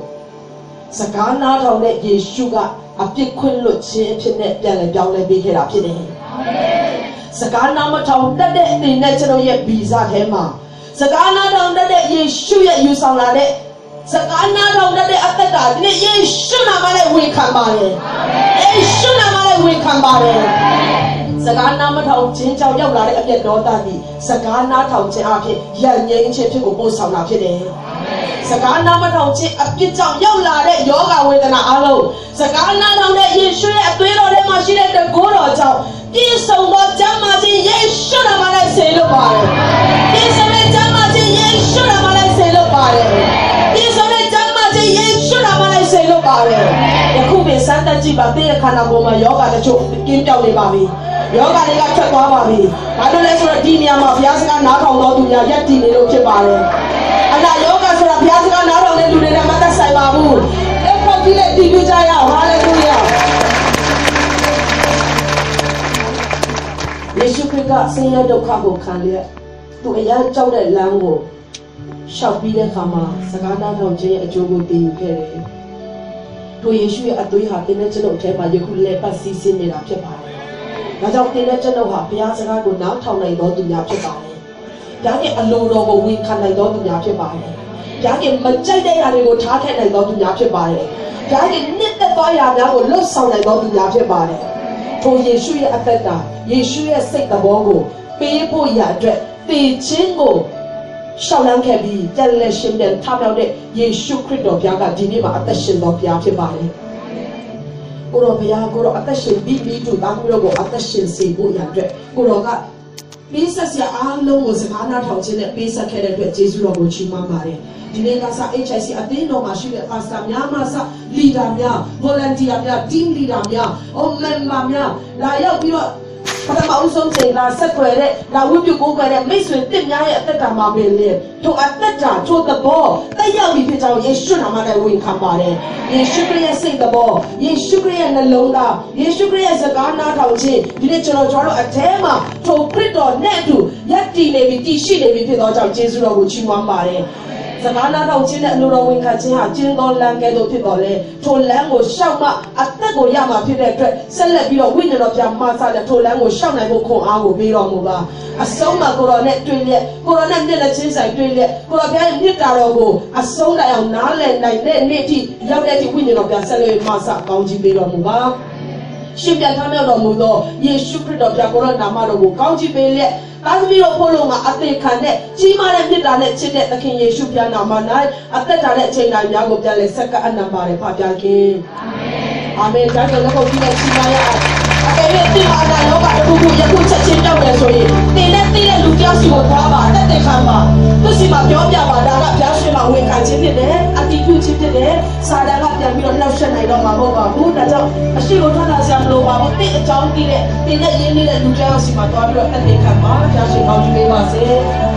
စကားနားထောင်တဲ့ယေရှုကအပြစ်ခွင့်လွတ်ခြင်းအဖြစ်နဲ့ပြန်လည်ပြောင်းလဲပေးခဲ့တာဖြစ်တယ်။အာမင်။စကားနားမထောင်တတ်တဲ့အနေနဲ့ကျွန်တော်ရဲ့ဗီဇထဲမှာ Sakana down that ye shoot you sound like it. Sakana down that at the time, ye shoot a man we come by it. Ye shoot a man we come by it. Sakana Matau change out your life at your daughter. Sakana Tau Chapi, young chip to go sound like it. Sakana Matau chip a pit out your life, yoga with an aloe. Sakana down that ye shoot a bit of the machine at the good or town. This song was Jamati, ye shoot a man say look by it. This is a Jamati, ye shoot a man say look by it. This is a Jamati, ye shoot a man say look by it. The Kubi Santa Jiba, they can go my yoga that you give down the baby. Yoga, they got to baby. I don't let her Dinia Mafiaska not on Loduya yet in the Lokibare. And I yoga for a Piazza not on the Duna Matasai Babu. Let me let the Bujaya, hallelujah. Yesu Christ senya do kago kanle to a young child at Lango shall be the Kama Sagana Tonje a jogo de Kere to Yesu at the happy national table you could let us see sin in a chepa. Not out the national happy as I go now town I don't do Yapchepare. Yaki a load over week can I don't do Yapchepare. Yaki Majade I go target I don't do Yapchepare. Yaki knit the fire now will lose sound I don't do Yapchepare. To Yesu at that time, Yesu said the Bogo, people yadre, the chingo, Shalan can be, Deleshim, then Tamade, Yesu Crido, Yaga, Dinima at the shin of Yapibari. Urobia, Guru at the shin, be to Bangulo at the shin, say, Boyadre, Guroga. Pisa Arlo was an anatomy that Pisa carried with Jesus Robochima Mare. Dinegasa HIC Adeno Mashia Pastor Yamasa, leader Mia, volunteer Mia, team leader Mia, oh member Laya, we are. But I'm also saying that separate, now would you go by that mace with Tim Yaya at the Tamabele to at the time, to the ball, the young people, yes, should not matter win Kambare. Yes, Shukri say the ball, yes, Shukri and the Longa, yes, Shukri as a Ghana Tauchi, Dinetural Joro a tema, to Crido, Netu, Yati, maybe Tishi, maybe without Jesus or Chimambare. Sakana Tauchi and Lura Winkachi, Jingle Langedo Pibole, to Lango Shama, at the Goyama Pibet, Celeb your winner of Yamata, the Tolango Shama Boko, I will be on Muba. A Soma Coronet Trillia, Coronet Diligence I Trillia, Coronet Nitarogo, a Sona on Narland, like Neti, Yameti winner of the Celeb Massa, County Belo Muba. Ship the Tamil Mudo, ye Shukri of Yakorana Marogo, County Bele. As we are following at the Cane, Chima and Nidanet Chinet, the King Yeshupiana Manai, at the Tanet China Yago Dele Seka and Nambare Papiaki. Amen. That's a little bit of Chimaya. I think I know about the Bubu Yakucha China Wesoy. They let the Lukiasi or Baba, that they come back. To see my Pionia Badana, Yashima, we can sit there, and the two sit there, Sadaka, the Miloshan, I don't know about who that's a she will tell us young low, but take a town, they let you need a Lukiasi, my daughter, and they come back. Just how you may say.